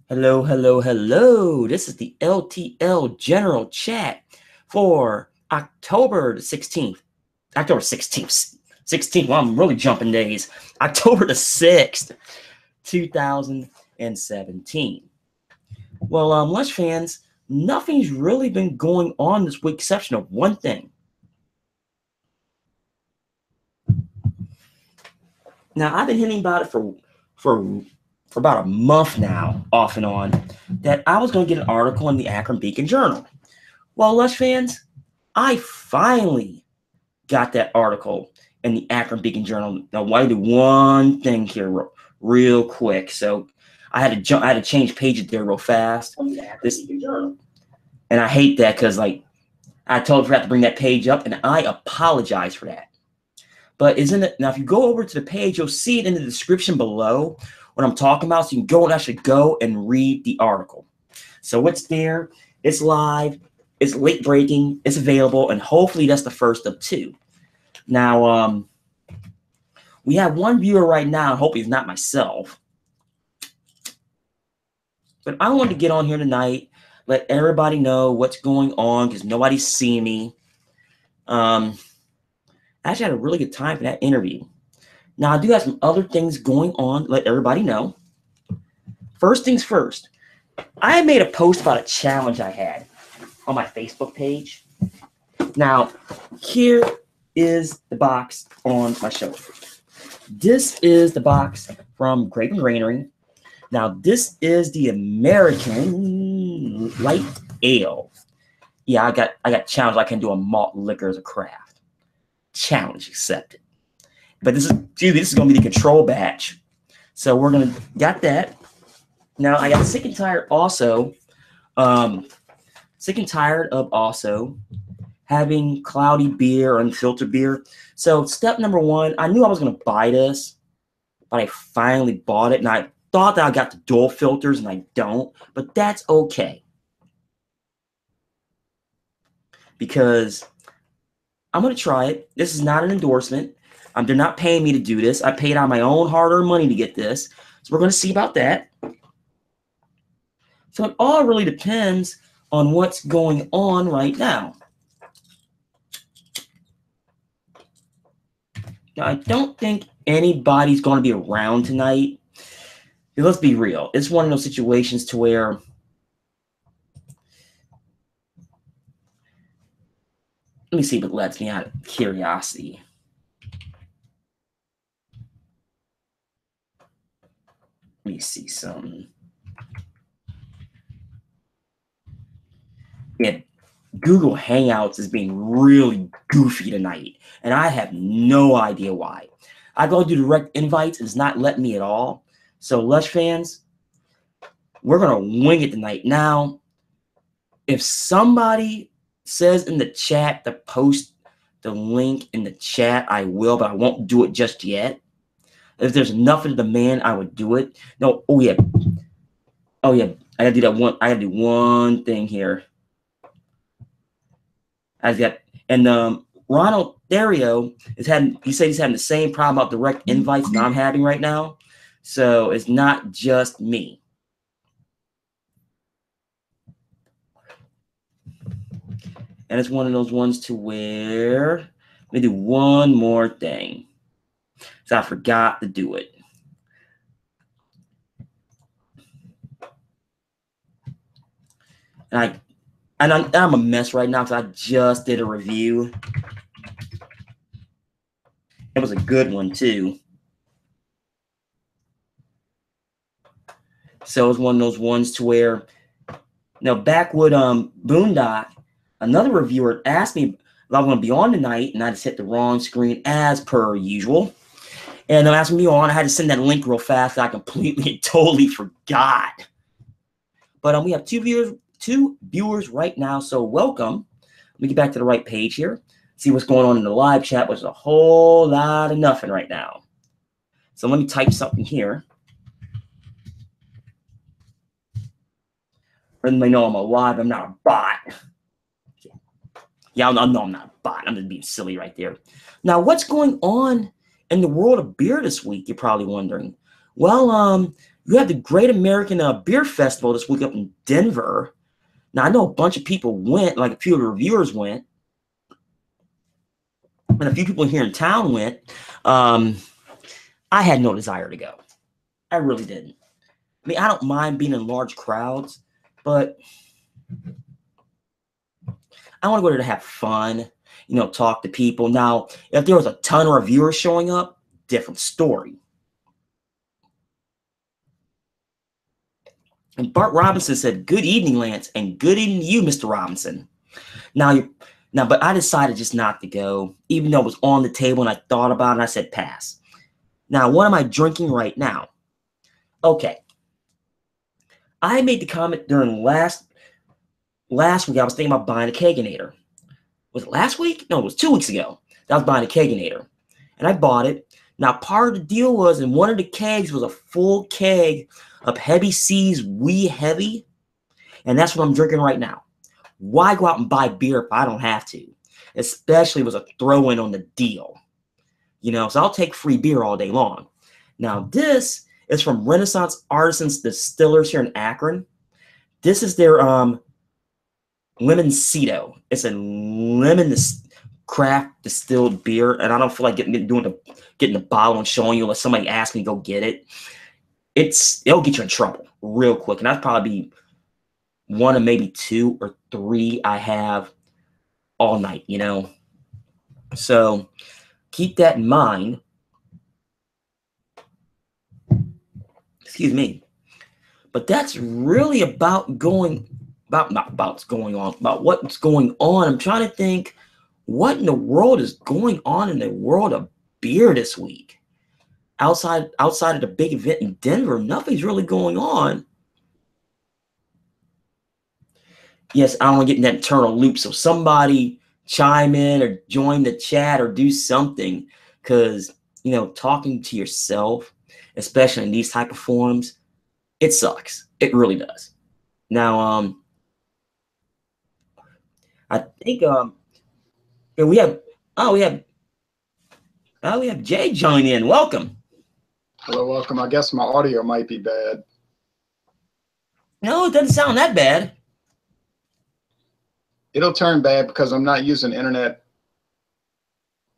Hello, hello, hello. This is the LTL General Chat for October the 16th. October 16th. 16th. Well, I'm really jumping days. October the 6th, 2017. Well, Lunch fans, nothing's really been going on this week exception of one thing. Now, I've been hinting about it for about a month now, off and on, that I was going to get an article in the Akron Beacon Journal. Well, Lush fans, I finally got that article in the Akron Beacon Journal. Now, why do one thing here real quick? So I had to change pages there real fast. This Journal, and I hate that because I totally forgot to bring that page up, and I apologize for that. But isn't it now? If you go over to the page, you'll see it in the description below what I'm talking about, so you can go and actually go and read the article. So it's there, it's live, it's late breaking, it's available, and hopefully that's the first of two. Now, we have one viewer right now, and hopefully it's not myself. But I wanted to get on here tonight, let everybody know what's going on, because nobody's seen me. I actually had a really good time for that interview. Now, I do have some other things going on, let everybody know. First things first, I made a post about a challenge I had on my Facebook page. Now, here is the box on my shelf. This is the box from Grape and Granary. Now, this is the American Light Ale. Yeah, I got challenged. I can do a malt liquor as a craft. Challenge accepted. But this is going to be the control batch. So we're going to got that. Now I got sick and tired also. Sick and tired of also having cloudy beer or unfiltered beer. So step number one, I knew I was going to buy this, but I finally bought it, and I thought that I got the dual filters, and I don't. But that's okay, because I'm going to try it. This is not an endorsement. They're not paying me to do this. I paid out my own hard-earned money to get this. So we're going to see about that. So it all really depends on what's going on right now. Now, I don't think anybody's going to be around tonight. Let's be real. It's one of those situations to where let me see if it lets me out of curiosity. Let me see something. Yeah, Google Hangouts is being really goofy tonight, and I have no idea why. I go do direct invites, and it's not letting me at all. So, Lush fans, we're going to wing it tonight. Now, if somebody says in the chat to post the link in the chat, I will, but I won't do it just yet. If there's enough of the demand, I would do it. No, oh yeah, I gotta do that one. I gotta do one thing here. Ronald Dario is having. He said he's having the same problem about direct invites that I'm having right now. So it's not just me. And it's one of those ones to where let me do one more thing. So I forgot to do it. And I'm a mess right now because I just did a review. It was a good one too. So it was one of those ones to where, Backwood Boondock, another reviewer asked me if I was going to be on tonight, and I just hit the wrong screen as per usual. And they asked me on. I had to send that link real fast. I completely, totally forgot. But we have two viewers right now, so welcome. Let me get back to the right page here. See what's going on in the live chat, which is a whole lot of nothing right now. So let me type something here. And they know I'm alive. I'm not a bot. Yeah, no, I'm not a bot. I'm just being silly right there. Now, what's going on in the world of beer this week? You're probably wondering. Well, You have the Great American Beer Festival this week up in Denver. Now, I know a bunch of people went, like a few of the reviewers went, and a few people here in town went. I had no desire to go. I really didn't. I mean, I don't mind being in large crowds, but I want to go there to have fun, talk to people. Now, if there was a ton of reviewers showing up, different story. And Bart Robinson said, "Good evening, Lance, and good evening to you, Mr. Robinson." But I decided just not to go, even though it was on the table and I thought about it and I said pass. Now, what am I drinking right now? Okay. I made the comment during last week I was thinking about buying a Keganator. Was it last week? No, it was 2 weeks ago. I was buying a Keganator. And I bought it. Now, part of the deal was in one of the kegs was a full keg of Heavy Seas Wee Heavy. And that's what I'm drinking right now. Why go out and buy beer if I don't have to? Especially if it was a throw-in on the deal. So I'll take free beer all day long. Now, this is from Renaissance Artisans Distillers here in Akron. This is their Lemoncito. It's a lemon craft distilled beer, and I don't feel like getting the bottle and showing you unless somebody asks me to go get it. It'll get you in trouble real quick, and that's probably one of maybe 2 or 3 I have all night, So keep that in mind. Excuse me. But that's really about what's going on. I'm trying to think what in the world is going on in the world of beer this week. Outside of the big event in Denver, nothing's really going on. Yes, I don't want to get in that eternal loop. So somebody chime in or join the chat or do something, because talking to yourself, especially in these type of forums, it sucks. It really does. Now, I think we have Jay join in. Welcome. Hello, welcome. I guess my audio might be bad. No, it doesn't sound that bad. It'll turn bad because I'm not using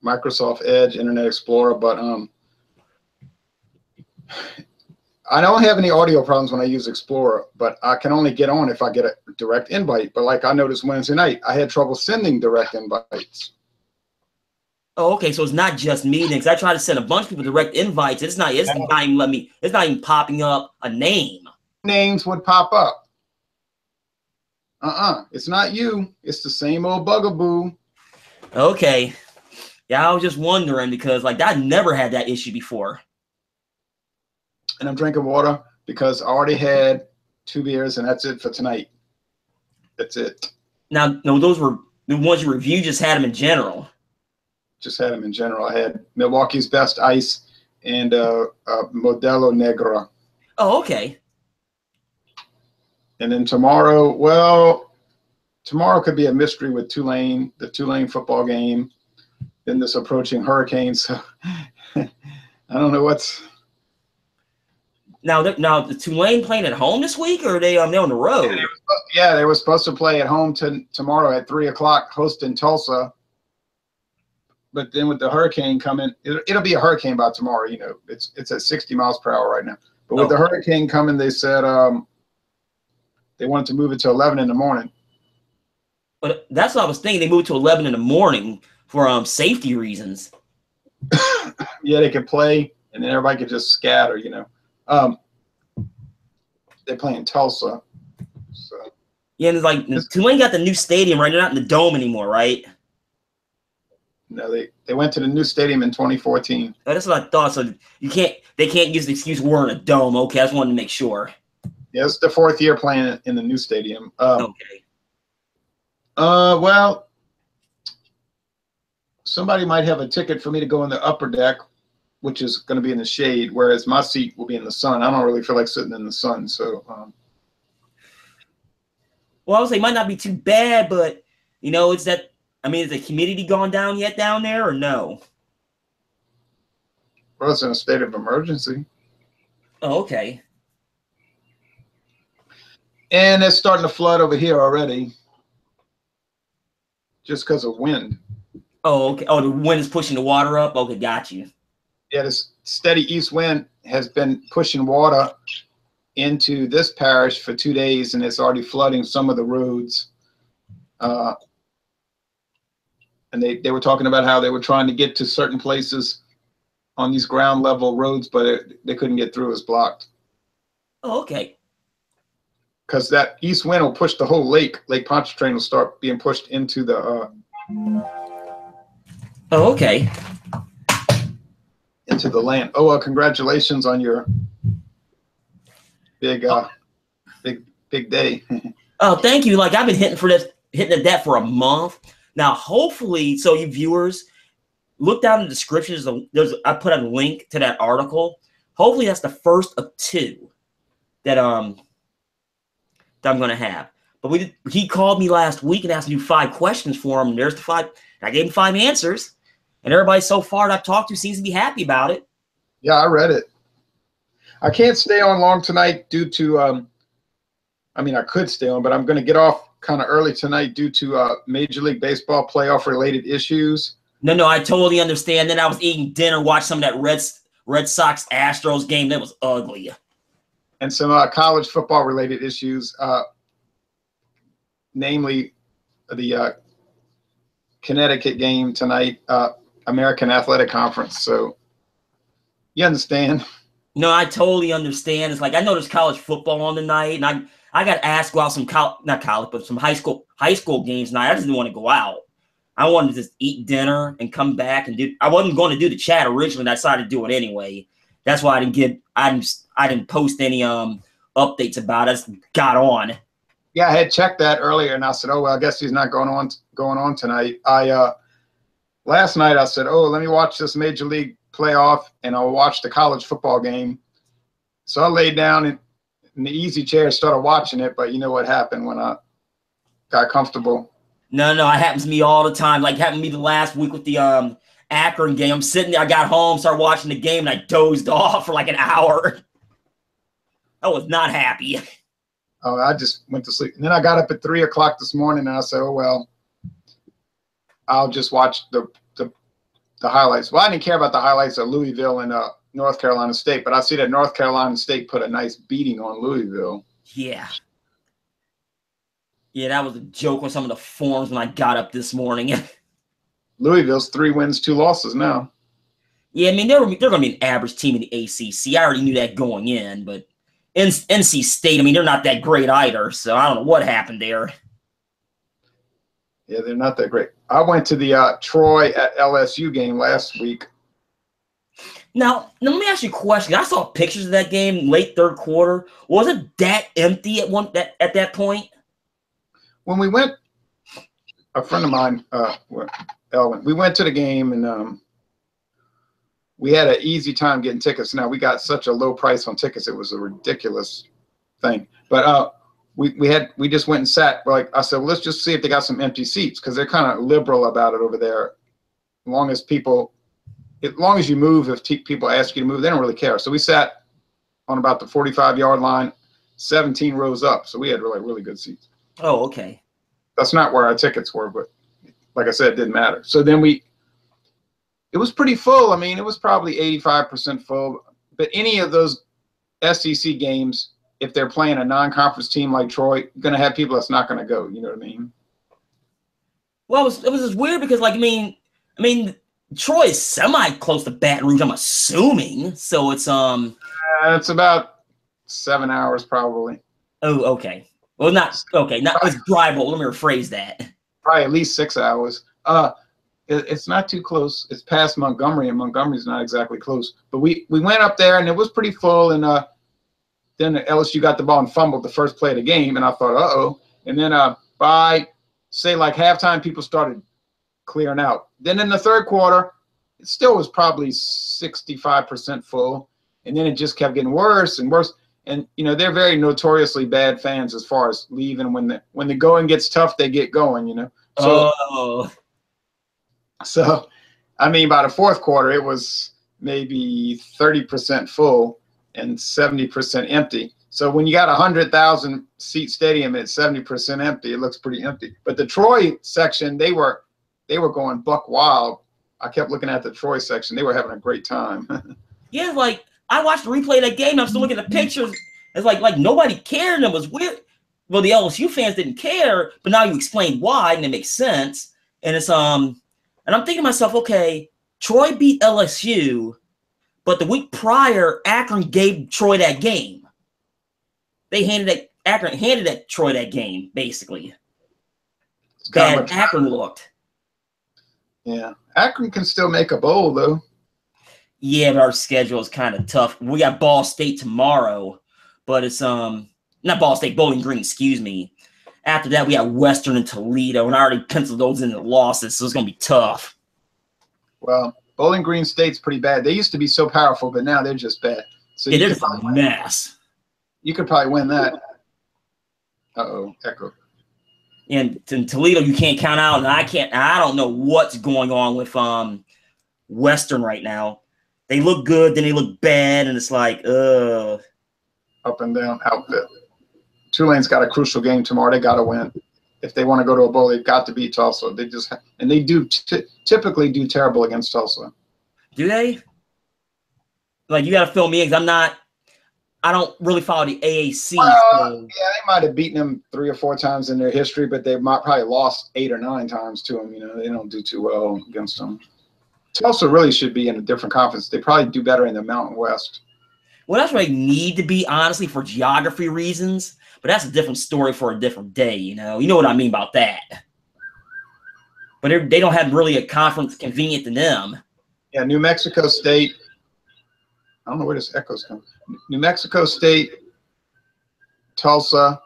Microsoft Edge, Internet Explorer, but I don't have any audio problems when I use Explorer, but I can only get on if I get a direct invite. But like I noticed Wednesday night, I had trouble sending direct invites. Oh, okay. So it's not just me then, because I tried to send a bunch of people direct invites. It's not even popping up a name. Names would pop up. It's not you. It's the same old bugaboo. Okay. Yeah, I was just wondering because I never had that issue before. And I'm drinking water because I already had 2 beers and that's it for tonight. That's it. Now, no, those were the ones you reviewed. Just had them in general. Just had them in general. I had Milwaukee's Best Ice and Modelo Negra. Oh, okay. And then tomorrow could be a mystery with the Tulane football game. Then this approaching hurricane. So I don't know what's. Now the Tulane playing at home this week, or are they on the road? Yeah, they were supposed to play at home tomorrow at 3 o'clock, hosting Tulsa. But then with the hurricane coming, it'll be a hurricane by tomorrow. It's at 60 miles per hour right now. But with the hurricane coming, they said they wanted to move it to 11 in the morning. But that's what I was thinking. They moved to 11 in the morning for safety reasons. Yeah, they could play, and then everybody could just scatter. They're playing Tulsa. So. Yeah, and it's Tulane got the new stadium, right? They're not in the dome anymore, right? No, they went to the new stadium in 2014. Oh, that's what I thought. So they can't use the excuse we're in a dome. Okay, I just wanted to make sure. Yeah, it's the 4th year playing in the new stadium. Okay. Well, somebody might have a ticket for me to go in the upper deck, which is going to be in the shade, whereas my seat will be in the sun. I don't really feel like sitting in the sun, so. Well, I would say it might not be too bad, but it's that. I mean, is the humidity gone down yet down there, or no? Well, it's in a state of emergency. Oh, okay. And it's starting to flood over here already, just because of wind. Oh, okay. Oh, the wind is pushing the water up. Okay, got you. Yeah, this steady east wind has been pushing water into this parish for 2 days, and it's already flooding some of the roads. And they were talking about how they were trying to get to certain places on these ground level roads, but they couldn't get through. It was blocked. Oh, okay. Because that east wind will push the whole Lake Pontchartrain will start being pushed into the. Oh, okay. Into the land. Oh, well, congratulations on your big day. Oh, thank you. Like I've been hitting at that for a month now. Hopefully, so you viewers look down in the description. I put a link to that article. Hopefully, that's the first of 2 that I'm gonna have. But he called me last week and asked me to do 5 questions for him. And there's the 5. I gave him 5 answers, and everybody so far that I've talked to seems to be happy about it. Yeah, I read it. I can't stay on long tonight due to. I mean, I could stay on, but I'm going to get off kind of early tonight due to Major League Baseball playoff related issues. No, I totally understand. Then I was eating dinner, watched some of that Red Sox Astros game. That was ugly. And some college football related issues, namely the Connecticut game tonight, American Athletic Conference. So you understand. No, I totally understand. It's like I know there's college football on tonight, and I got asked to go out some not college, but some high school games tonight. I just didn't want to go out. I wanted to just eat dinner and come back and do. I wasn't going to do the chat originally, and I decided to do it anyway. That's why I didn't post any updates about it. I just got on. Yeah, I had checked that earlier, and I said, "Oh well, I guess he's not going on tonight." Last night I said, "Oh, let me watch this Major League playoff, and I'll watch the college football game." So I laid down in the easy chair and started watching it. But you know what happened when I got comfortable? No, it happens to me all the time. Like happened to me the last week with the Akron game. I'm sitting there, I got home, started watching the game, and I dozed off for like an hour. I was not happy. Oh, I just went to sleep. And then I got up at 3 o'clock this morning, and I said, "Oh well, I'll just watch the highlights." Well, I didn't care about the highlights of Louisville and North Carolina State, but I see that North Carolina State put a nice beating on Louisville. Yeah. Yeah, that was a joke on some of the forums when I got up this morning. Louisville's 3 wins, 2 losses now. Yeah, I mean, they're going to be an average team in the ACC. I already knew that going in, but NC State, I mean, they're not that great either, so I don't know what happened there. Yeah, they're not that great. I went to the Troy at LSU game last week. Now, let me ask you a question. I saw pictures of that game late third quarter. Was it that empty at that point? When we went, a friend of mine, Elwin, we went to the game, and we had an easy time getting tickets. Now, we got such a low price on tickets. It was a ridiculous thing. But we just went and sat. Like I said, well, let's just see if they got some empty seats, because they're kind of liberal about it over there. As long as you move, if people ask you to move, they don't really care. So we sat on about the 45-yard line, 17 rows up. So we had really good seats. Oh, okay. That's not where our tickets were, but like I said, it didn't matter. So then it was pretty full. I mean, it was probably 85% full. But any of those SEC games, if they're playing a non-conference team like Troy, you're going to have people that's not going to go. You know what I mean? Well, it was just weird because, like, I mean, Troy is semi-close to Baton Rouge, I'm assuming. So it's it's about 7 hours probably. Oh, okay. Well, not it's drivable. Let me rephrase that. Probably at least 6 hours. It's not too close. It's past Montgomery, and Montgomery's not exactly close. But we went up there, and it was pretty full. And then LSU got the ball and fumbled the first play of the game, and I thought, uh-oh. And then by, say, like halftime, people started clearing out. Then in the third quarter, it still was probably 65% full, and then it just kept getting worse and worse. And, you know, they're very notoriously bad fans as far as leaving. When the going gets tough, they get going, you know. So, I mean, by the fourth quarter, it was maybe 30% full and 70% empty. So when you got 100,000 seat stadium and it's 70% empty, it looks pretty empty. But the Troy section, they were going buck wild. I kept looking at the Troy section. They were having a great time. Yeah, like I watched the replay of that game. I'm still looking at the pictures. It's like nobody cared, and it was weird. Well, the LSU fans didn't care, but now you explained why, and it makes sense. And it's and I'm thinking to myself, okay, Troy beat LSU, but the week prior, Akron gave Troy that game. Akron handed that Troy that game, basically. Bad Akron looked. Yeah, Akron can still make a bowl though. Yeah, but our schedule is kind of tough. We got Ball State tomorrow, but it's not Ball State, Bowling Green, excuse me. After that, we got Western and Toledo, and I already penciled those in the losses, so it's going to be tough. Well, Bowling Green State's pretty bad. They used to be so powerful, but now they're just bad. So it is a mess. You could probably win that. Uh-oh, echo. And in Toledo, you can't count out, and I don't know what's going on with Western right now. They look good, then they look bad, and it's like, up and down outfit. Tulane's got a crucial game tomorrow. They got to win. If they want to go to a bowl, they've got to beat Tulsa. They just and they do typically do terrible against Tulsa. Do they? Like, you got to fill me in, because I don't really follow the AAC. Yeah, they might have beaten them 3 or 4 times in their history, but they might probably lost 8 or 9 times to them. You know, they don't do too well against them. Tulsa really should be in a different conference. They probably do better in the Mountain West. Well, that's where they need to be, honestly, for geography reasons. But that's a different story for a different day, you know. You know what I mean about that. But they don't have really a conference convenient to them. Yeah, New Mexico State. I don't know where this echo's coming. New Mexico State, Tulsa,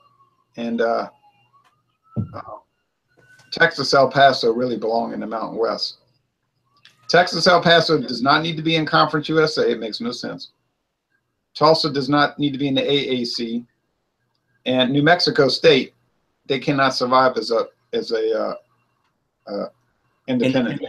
and Texas El Paso really belong in the Mountain West. Texas El Paso does not need to be in Conference USA. It makes no sense. Tulsa does not need to be in the AAC. And New Mexico State, they cannot survive as a independent.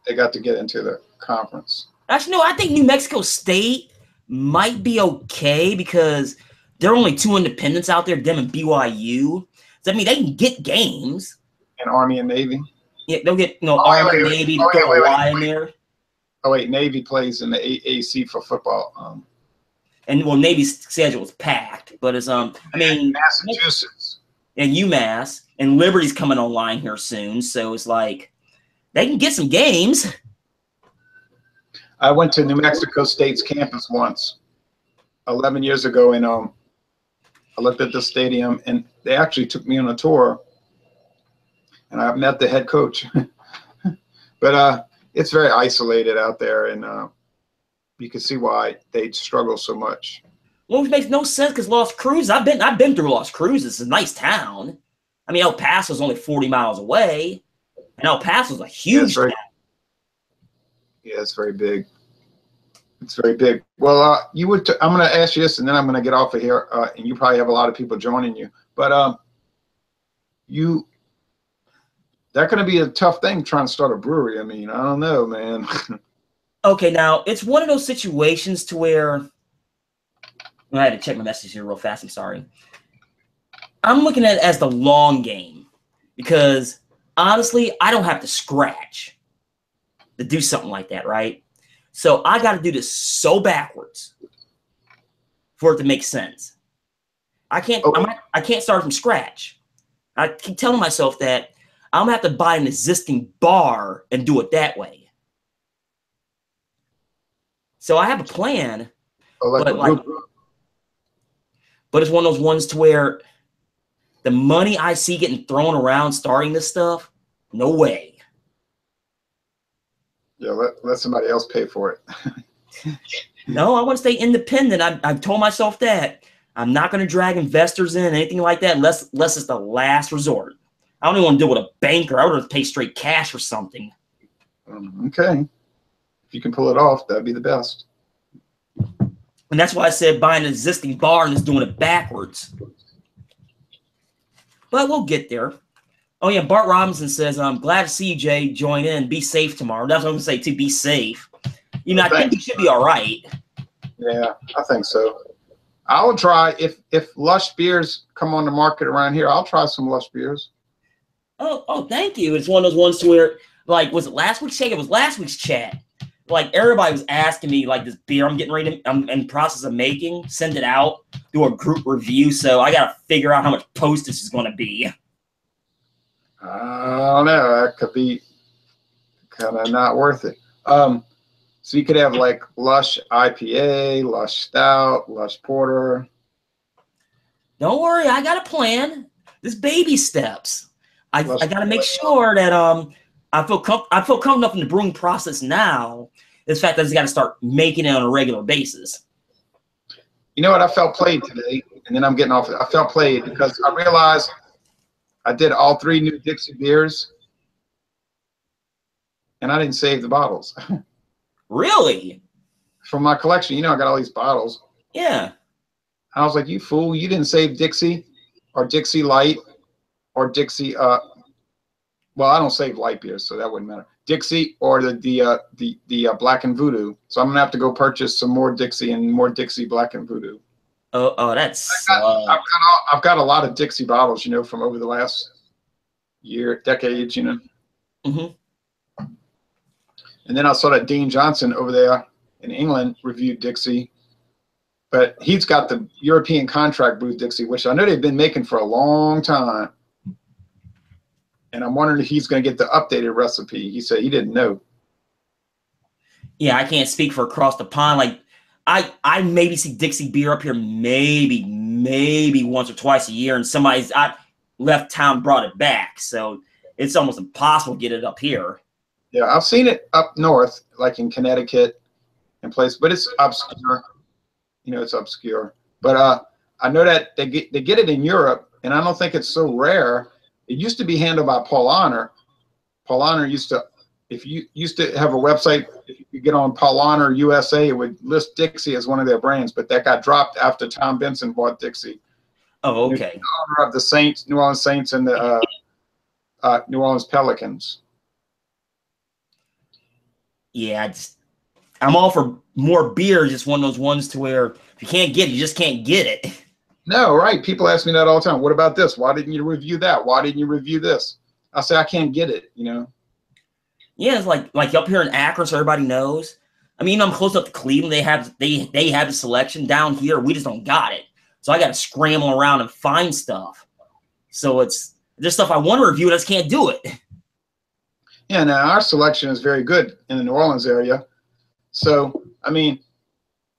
They got to get into the conference. Actually, no, I think New Mexico State might be okay because there are only 2 independents out there, them and BYU. So, I mean, they can get games. And Army and Navy. Yeah, they'll get Army and Navy to throw a Y in there. Oh, wait, Navy plays in the AAC for football. And well, Navy's schedule is packed, but it's I mean, Massachusetts and UMass and Liberty's coming online here soon, so it's like they can get some games. I went to New Mexico State's campus once, 11 years ago, and I looked at the stadium, and they actually took me on a tour, and I met the head coach. But it's very isolated out there, and you can see why they struggle so much. Well, it makes no sense because Las Cruces, I've been through Las Cruces. It's a nice town. I mean, El Paso's only 40 miles away, and El Paso's a huge town. Yeah, it's very big. It's very big. Well, I'm going to ask you this, and then I'm going to get off of here, and you probably have a lot of people joining you. But that's going to be a tough thing trying to start a brewery. I mean, I don't know, man. Okay, now, it's one of those situations to where I had to check my message here real fast. I'm sorry. I'm looking at it as the long game because, honestly, I don't have to scratch to do something like that, right? So I got to do this so backwards for it to make sense. I can't start from scratch. I keep telling myself that I'm going to have to buy an existing bar and do it that way. So I have a plan, but it's one of those ones to where the money I see getting thrown around starting this stuff, no way. Yeah, let somebody else pay for it. No, I want to stay independent. I've told myself that. I'm not going to drag investors in, anything like that, unless it's the last resort. I don't even want to deal with a banker. I would have to pay straight cash or something. Okay. If you can pull it off, that'd be the best. And that's why I said buying an existing bar and just doing it backwards. But we'll get there. Oh, yeah, Bart Robinson says, I'm glad to see you, Jay. Join in. Be safe tomorrow. That's what I'm going to say, too. Be safe. You know, I think you should be all right. Yeah, I think so. I will try if Lush beers come on the market around here. I'll try some Lush beers. Oh, thank you. It's one of those ones to where, like, was it last week's chat? It was last week's chat. Like, everybody was asking me, like, this beer I'm getting ready to, I'm in the process of making, send it out, do a group review. So I got to figure out how much postage is going to be. I don't know. That could be kind of not worth it. So you could have like Lush IPA, Lush Stout, Lush Porter. Don't worry, I got a plan. This baby steps. I got to make Porter. sure that I feel comfortable enough in the brewing process now. The fact that I just got to start making it on a regular basis. You know what? I felt played today, and then I'm getting off it. I felt played because I realized I did all 3 new Dixie beers, and I didn't save the bottles. Really? From my collection. You know, I got all these bottles. Yeah. I was like, you fool, you didn't save Dixie or Dixie Light or Dixie, well, I don't save light beers, so that wouldn't matter. Dixie or the Black and Voodoo. So I'm gonna have to go purchase some more Dixie and more Dixie Black and Voodoo. Oh, that's I've got a lot of Dixie bottles, you know, from over the last decades, you know. Mm-hmm. And then I saw that Dean Johnson over there in England reviewed Dixie, but he's got the European contract brewed Dixie, which I know they've been making for a long time. And I'm wondering if he's going to get the updated recipe. He said he didn't know. Yeah, I can't speak for across the pond. Like, I maybe see Dixie beer up here maybe once or twice a year, and somebody's left town brought it back. So it's almost impossible to get it up here. Yeah, I've seen it up north, like in Connecticut and places, but it's obscure. You know, it's obscure. But I know that they get it in Europe, and I don't think it's so rare. It used to be handled by Paul Honor. Paul Honor used to, if you used to have a website, if you get on Paul Honor USA, it would list Dixie as one of their brands, but that got dropped after Tom Benson bought Dixie. Oh, okay. In honor of the Saints, New Orleans Saints, and the New Orleans Pelicans. Yeah, I'm all for more beer. Just one of those ones to where if you can't get it, you just can't get it. No, right. People ask me that all the time. What about this? Why didn't you review that? Why didn't you review this? I say I can't get it, you know. Yeah, it's like up here in Akron, so everybody knows. I mean, I'm close up to Cleveland. They have the selection. Down here, we just don't got it. So I got to scramble around and find stuff. So there's stuff I want to review, and I just can't do it. Yeah, now our selection is very good in the New Orleans area. So, I mean,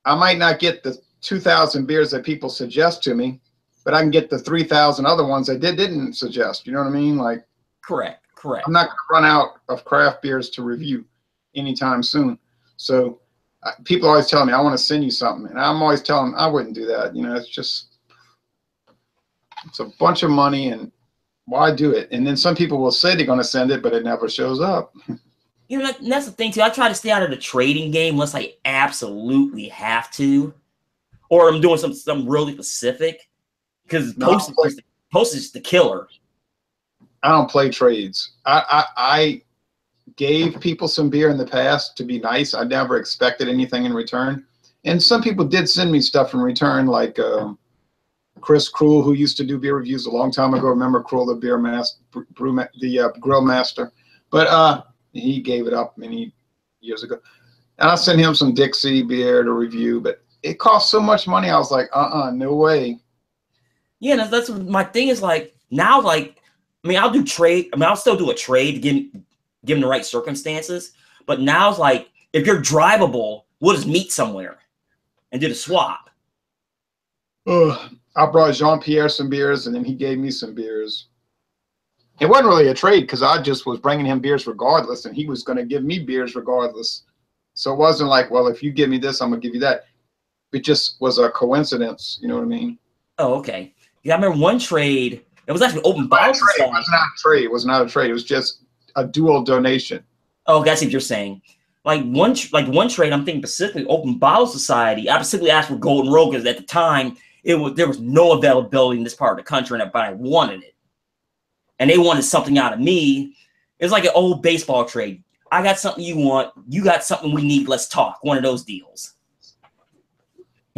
I might not get the 2,000 beers that people suggest to me, but I can get the 3,000 other ones they didn't suggest. You know what I mean? Like, correct. I'm not going to run out of craft beers to review anytime soon. So people always tell me, I want to send you something. And I'm always telling them, I wouldn't do that. You know, it's a bunch of money, and why do it? And then some people will say they're going to send it, but it never shows up. You know, that's the thing, too. I try to stay out of the trading game unless I absolutely have to. Or I'm doing something really specific. Because postage is the killer. I don't play trades. I gave people some beer in the past to be nice. I never expected anything in return. And some people did send me stuff in return, like Chris Krull, who used to do beer reviews a long time ago. Remember Krull, the beer master, the grill master? But he gave it up many years ago. And I sent him some Dixie beer to review, but it cost so much money. I was like, no way. Yeah, that's my thing is like, now, like, I mean, I'll do trade. I mean, I'll still do a trade, given the right circumstances. But now it's like, if you're drivable, we'll just meet somewhere and do the swap. I brought Jean-Pierre some beers, and then he gave me some beers. It wasn't really a trade because I just was bringing him beers regardless, and he was going to give me beers regardless. So it wasn't like, well, if you give me this, I'm going to give you that. It just was a coincidence. You know what I mean? Oh, okay. Yeah, I remember one trade. It was actually open bottle. It was not a trade. It was not a trade. It was just a dual donation. Oh, that's what you're saying. Like one trade, I'm thinking specifically Open Bottle Society. I specifically asked for Golden Road because at the time there was no availability in this part of the country, but I wanted it, and they wanted something out of me. It was like an old baseball trade. I got something you want. You got something we need. Let's talk. One of those deals.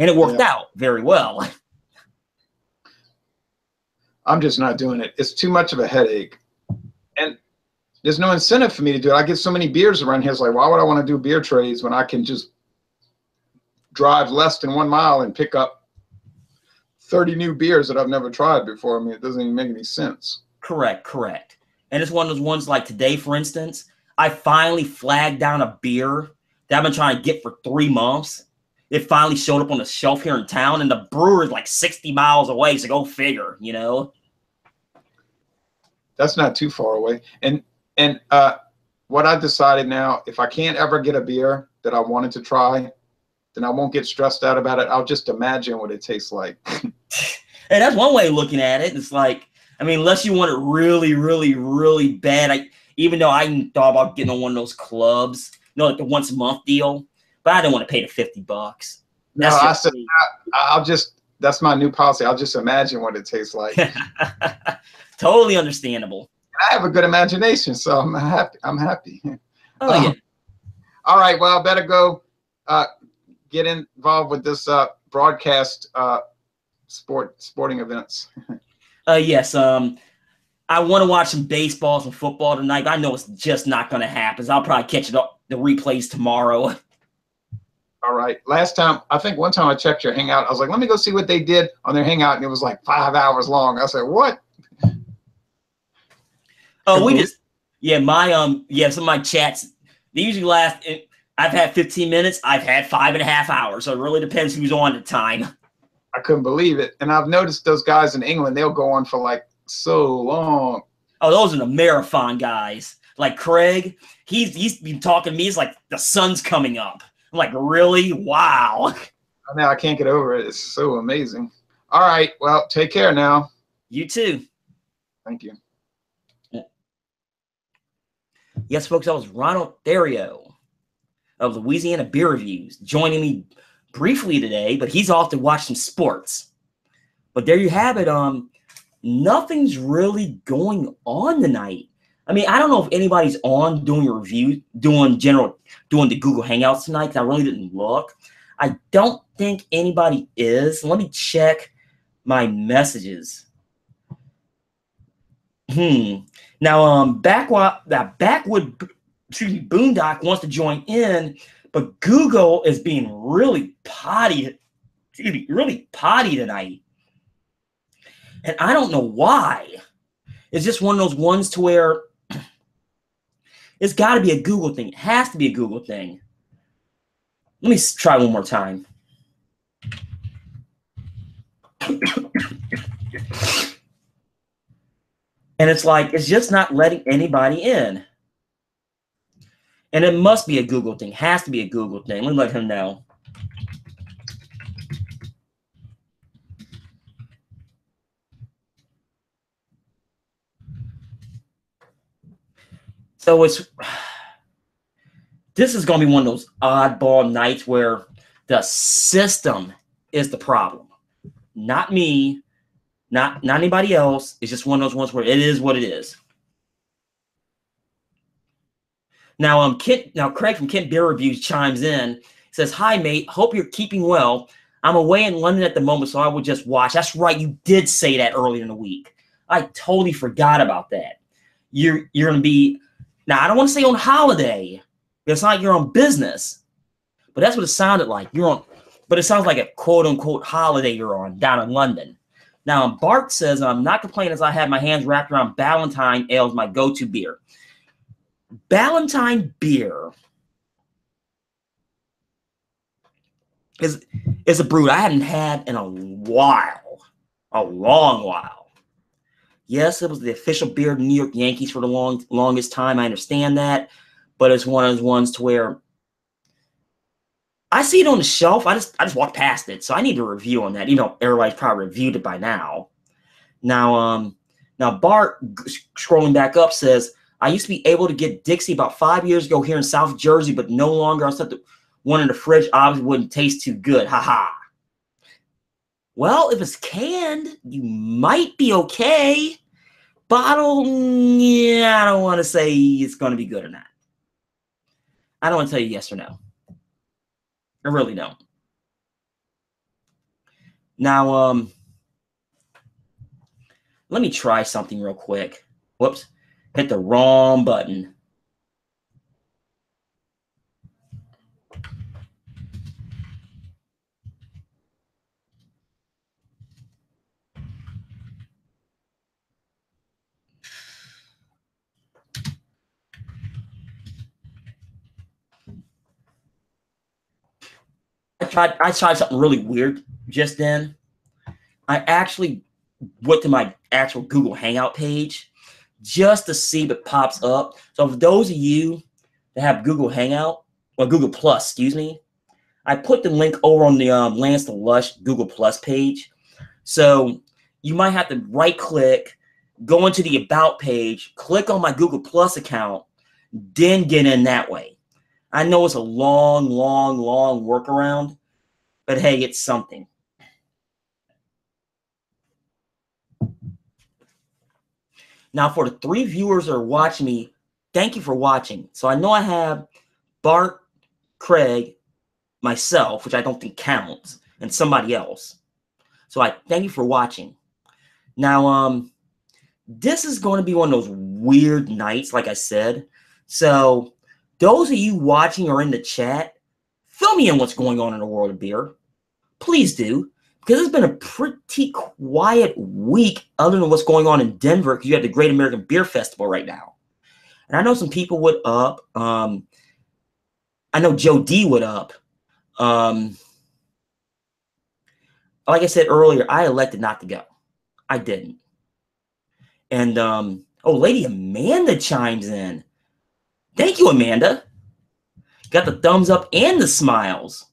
and it worked out very well. I'm just not doing it. It's too much of a headache. And there's no incentive for me to do it. I get so many beers around here. It's like, why would I want to do beer trades when I can just drive less than 1 mile and pick up 30 new beers that I've never tried before? I mean, it doesn't even make any sense. Correct. And it's one of those ones like today, for instance, I finally flagged down a beer that I've been trying to get for 3 months. It finally showed up on the shelf here in town, and the brewer is like 60 miles away, so go figure, you know? That's not too far away. And what I've decided now, if I can't ever get a beer that I wanted to try, then I won't get stressed out about it. I'll just imagine what it tastes like. And that's one way of looking at it. It's like, I mean, unless you want it really, really, really bad, even though I thought about getting on one of those clubs, you know, like the once a month deal, but I don't want to pay the $50. No, I said, I'll just, that's my new policy. I'll just imagine what it tastes like. Totally understandable. I have a good imagination, so I'm happy. Oh, yeah. All right. Well, I better go get involved with this broadcast sporting events. Yes. I want to watch some baseball, some football tonight, but I know it's just not going to happen. So I'll probably catch it up, the replays tomorrow. All right. Last time, I think one time I checked your Hangout. I was like, let me go see what they did on their Hangout, and it was like 5 hours long. I said, what? Oh, we just, yeah, some of my chats, they usually last, I've had 15 minutes, I've had 5.5 hours, so it really depends who's on at the time. I couldn't believe it. And I've noticed those guys in England, they'll go on for like so long. Oh, those are the marathon guys. Like Craig, he's been talking to me, it's like the sun's coming up. I'm like, really? Wow. Now I can't get over it. It's so amazing. All right. Well, take care now. You too. Thank you. Yes, folks, that was Ronald Theriot of Louisiana Beer Reviews joining me briefly today, but he's off to watch some sports. But there you have it. Nothing's really going on tonight. I mean, I don't know if anybody's on doing a review, doing the Google Hangouts tonight, because I really didn't look. I don't think anybody is. Let me check my messages. Now, Backwood Boondock wants to join in, but Google is being really potty tonight. And I don't know why. It's just one of those ones to where it's got to be a Google thing. It has to be a Google thing. Let me try one more time. And it's like, it's just not letting anybody in. And it must be a Google thing. Has to be a Google thing. Let me let him know. So this is going to be one of those oddball nights where the system is the problem. Not me, not anybody else. It's just one of those ones where it is what it is. Now, Craig from Kent Beer Reviews chimes in. He says, "Hi, mate. Hope you're keeping well. I'm away in London at the moment, so I will just watch." That's right. You did say that earlier in the week. I totally forgot about that. You're going to be, now I don't want to say on holiday. It's not like you're on business, but that's what it sounded like. But it sounds like a quote unquote holiday you're on down in London. Now, Bart says, "I'm not complaining as I have my hands wrapped around Ballantine Ale as my go-to beer." Ballantine beer is a brew I haven't had in a long while. Yes, it was the official beer of the New York Yankees for the longest time. I understand that, but it's one of those ones to where I see it on the shelf. I just walked past it, so I need a review on that. You know, everybody's probably reviewed it by now. Now Bart, scrolling back up, says, "I used to be able to get Dixie about 5 years ago here in South Jersey, but no longer. I set the one in the fridge. Obviously wouldn't taste too good. Haha." Well, if it's canned, you might be okay. Bottle, yeah, I don't want to say it's going to be good or not. I don't want to tell you yes or no. I really don't. Now, let me try something real quick. Whoops, hit the wrong button. I tried something really weird just then. I actually went to my actual Google Hangout page just to see if it pops up. So for those of you that have Google Hangout, or Google Plus, excuse me, I put the link over on the Lance the Lush Google Plus page. So you might have to right click, go into the About page, click on my Google Plus account, then get in that way. I know it's a long workaround, but hey, it's something. Now, for the 3 viewers that are watching me, thank you for watching. So I know I have Bart, Craig, myself, which I don't think counts, and somebody else. So I thank you for watching. Now, this is going to be one of those weird nights, like I said. So those of you watching or in the chat, fill me in what's going on in the world of beer. Please do. Because it's been a pretty quiet week other than what's going on in Denver, because you have the Great American Beer Festival right now. And I know some people would up. I know Joe D would up. Like I said earlier, I elected not to go. I didn't. And, oh, Lady Amanda chimes in. Thank you, Amanda. Got the thumbs up and the smiles.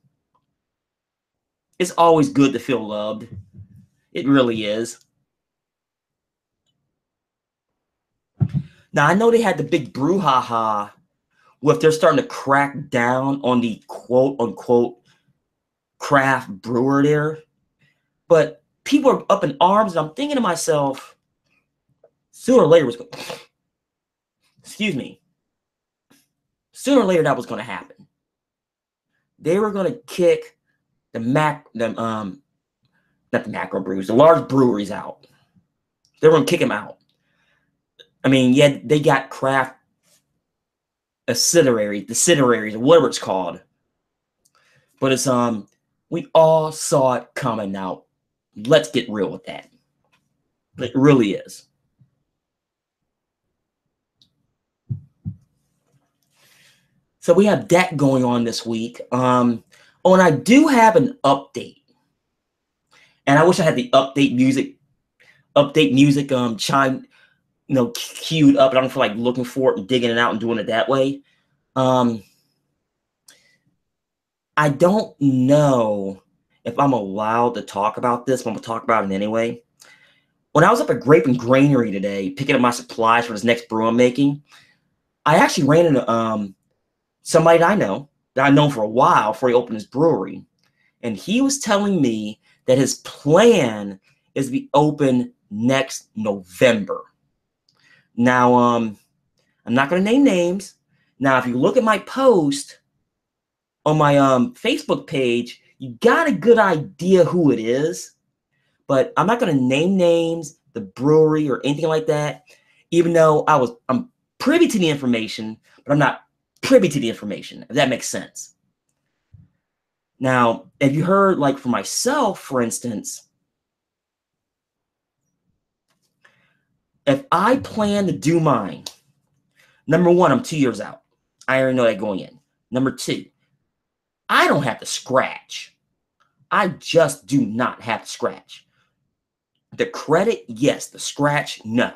It's always good to feel loved. It really is. Now, I know they had the big brouhaha with they're starting to crack down on the quote-unquote craft brewer there. But people are up in arms, and I'm thinking to myself, sooner or later, excuse me, sooner or later that was going to happen. They were going to kick not the macro brews, the large breweries out. They were going to kick them out. I mean, yeah, they got craft distilleries, whatever it's called. But it's we all saw it coming out. Let's get real with that. It really is. So we have that going on this week. Oh, and I do have an update. And I wish I had the update music chime, queued up. I don't feel like looking for it and digging it out and doing it that way. I don't know if I'm allowed to talk about this, but I'm going to talk about it anyway. When I was up at Grape and Granary today, picking up my supplies for this next brew I'm making, I actually ran into somebody that I know for a while before he opened his brewery. And he was telling me that his plan is to be open next November. Now, I'm not going to name names. Now, if you look at my post on my Facebook page, you got a good idea who it is. But I'm not going to name names, the brewery, or anything like that, even though I'm privy to the information, but I'm not privy to the information, if that makes sense. Now, have you heard, like for myself, for instance, if I plan to do mine, number one, I'm 2 years out. I already know that going in. Number two, I don't have to scratch. I just do not have to scratch. The credit, yes. The scratch, no.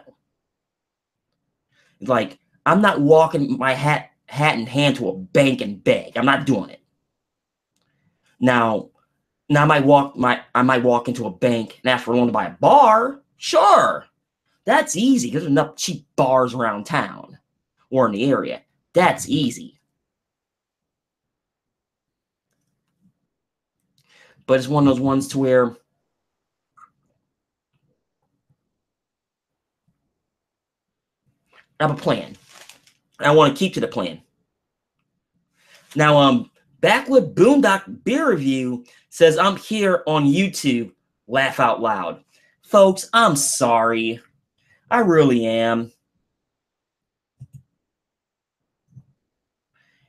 Like, I'm not walking my hat in hand to a bank and beg. I'm not doing it. Now I might walk into a bank and ask for a loan to buy a bar. Sure. That's easy because there's enough cheap bars around town or in the area. That's easy. But it's one of those ones to where I have a plan. And I want to keep to the plan. Now, Backwood Boondock Beer Review says I'm here on YouTube. laugh out loud. Folks, I'm sorry. I really am.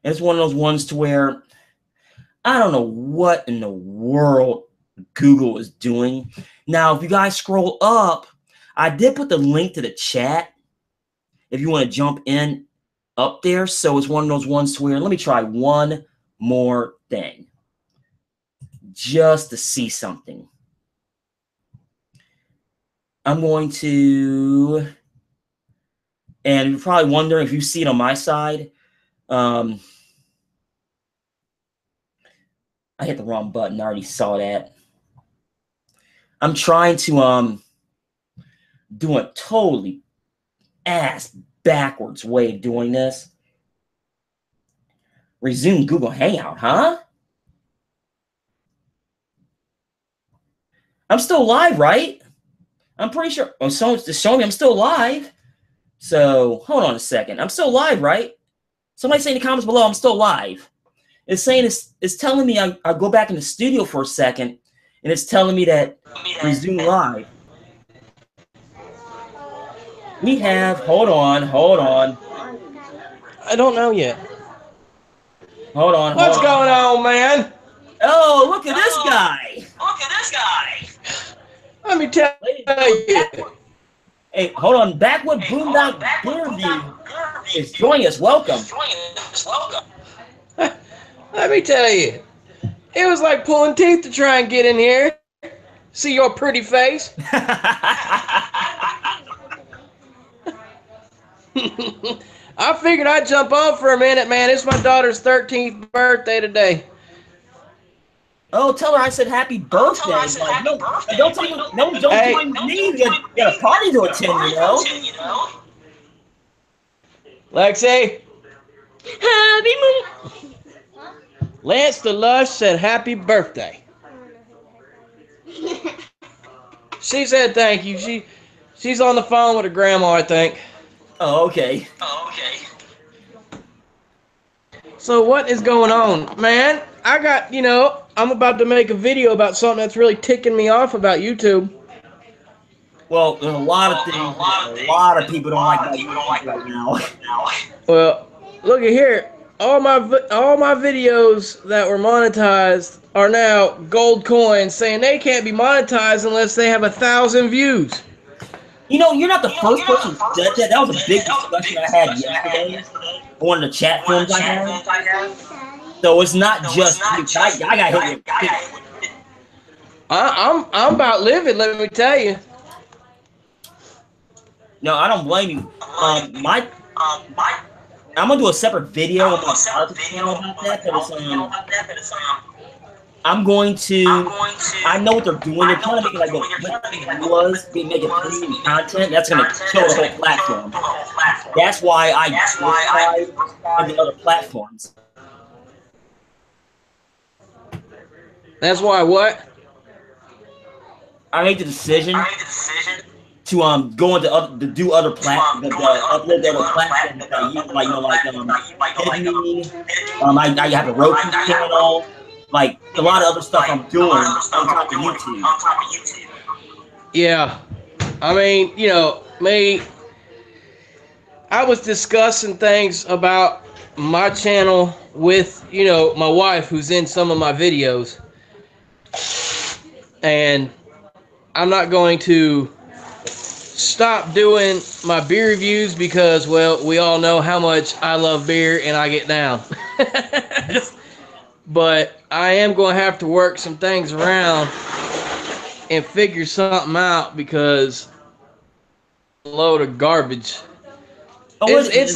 And it's one of those ones to where I don't know what in the world Google is doing. Now, if you guys scroll up, I did put the link to the chat if you want to jump in up there. So it's one of those ones to where, let me try one more thing just to see something. I'm going to, and you're probably wondering if you see it on my side. I hit the wrong button. I already saw that. I'm trying to do a totally ass backwards way of doing this. Resume Google Hangout, huh? I'm still live, right? I'm pretty sure. Oh, so it's showing me I'm still live. So hold on a second. I'm still live, right? Somebody say in the comments below I'm still live. It's saying it's telling me I go back in the studio for a second, and it's telling me that resume live. We have, hold on. I don't know yet. Hold on. What's going on, man? Oh, look at this guy. Let me tell you. Hey, hold on. Backwood Boondock Beerview is joining us. Welcome. Let me tell you. It was like pulling teeth to try and get in here. See your pretty face. I figured I'd jump on for a minute, man. It's my daughter's 13th birthday today. Oh, tell her I said happy birthday. Don't tell me, no, don't join me. You got a party to attend, you know? Lexi. Happy moon. Lance the Lush said happy birthday. She said thank you. She's on the phone with her grandma, I think. Oh, okay. So what is going on, man? I got, I'm about to make a video about something that's really ticking me off about YouTube. Well, there's a lot of things a lot of people don't like about YouTube right now. Well, look at here. All my videos that were monetized are now gold coins, saying they can't be monetized unless they have 1,000 views. You know, you're not the first person who said that. That was a big discussion I had yesterday on one of the chat forums I had. So it's not just you. I got hit with it. I'm about livid, let me tell you. No, I don't blame you. I'm gonna do a separate video on my politics channel about that. I'm going to. I know what they're doing. They're trying to make it like what it was. They make it premium content. That's gonna kill the whole platform. That's why I diversified into other platforms. That's why what? I made the decision to go into to do other platforms, upload to other platforms that you like I have a Roku channel, like a lot of other stuff I'm doing on top of YouTube. Yeah, I mean, I was discussing things about my channel with, my wife who's in some of my videos, and I'm not going to stop doing my beer reviews because, well, we all know how much I love beer and I get down. But I am going to have to work some things around and figure something out because a load of garbage. It's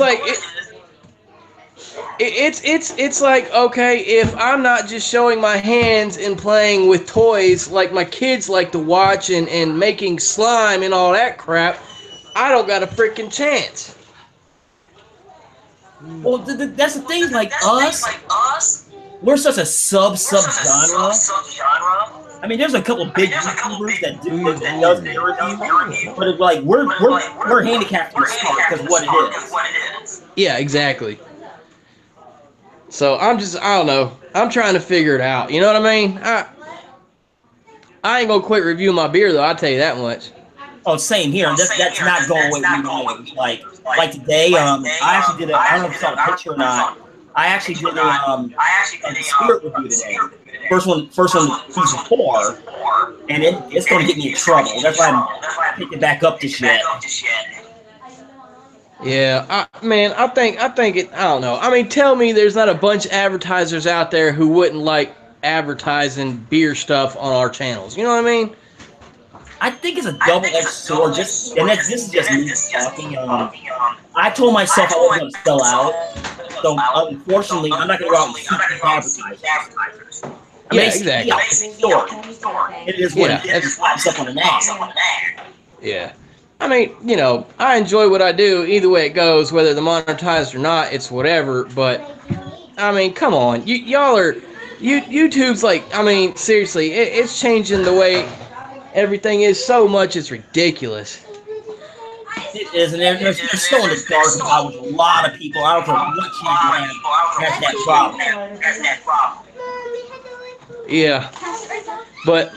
like, okay, if I'm not just showing my hands and playing with toys like my kids like to watch and making slime and all that crap, I don't got a freaking chance. Well, that's the thing, like us, we're such a sub-genre. I mean, there's a couple big YouTubers that does beer reviews, but it's like we're handicapped to start because of what it is. Yeah, exactly. So I don't know. I'm trying to figure it out. You know what I mean? I ain't gonna quit reviewing my beer though. I'll tell you that much. Oh, same here. That's not going with me today. Like today, I actually did I don't know if you saw the picture or not. I actually did a spirit review today. First one, season 4, and it's going to get me in trouble. That's why I'm picking back up this yet. Yeah, man, I think it. I don't know. I mean, tell me, there's not a bunch of advertisers out there who wouldn't like advertising beer stuff on our channels. You know what I mean? I think it's a double-edged sword. This is just me talking. I told myself I wasn't going to sell out, so unfortunately, I'm not going to go out and seek advertisers. I mean, exactly. It is what it is. It pops up on an ad. Yeah. I mean, you know, I enjoy what I do. Either way it goes, whether they're monetized or not, it's whatever. But, I mean, come on. Y'all are... YouTube's like... I mean, seriously, it's changing the way everything is so much. It's ridiculous. It is, and they're still in the dark about with a lot of people. I don't care what channel you have. That's that problem. Yeah. But...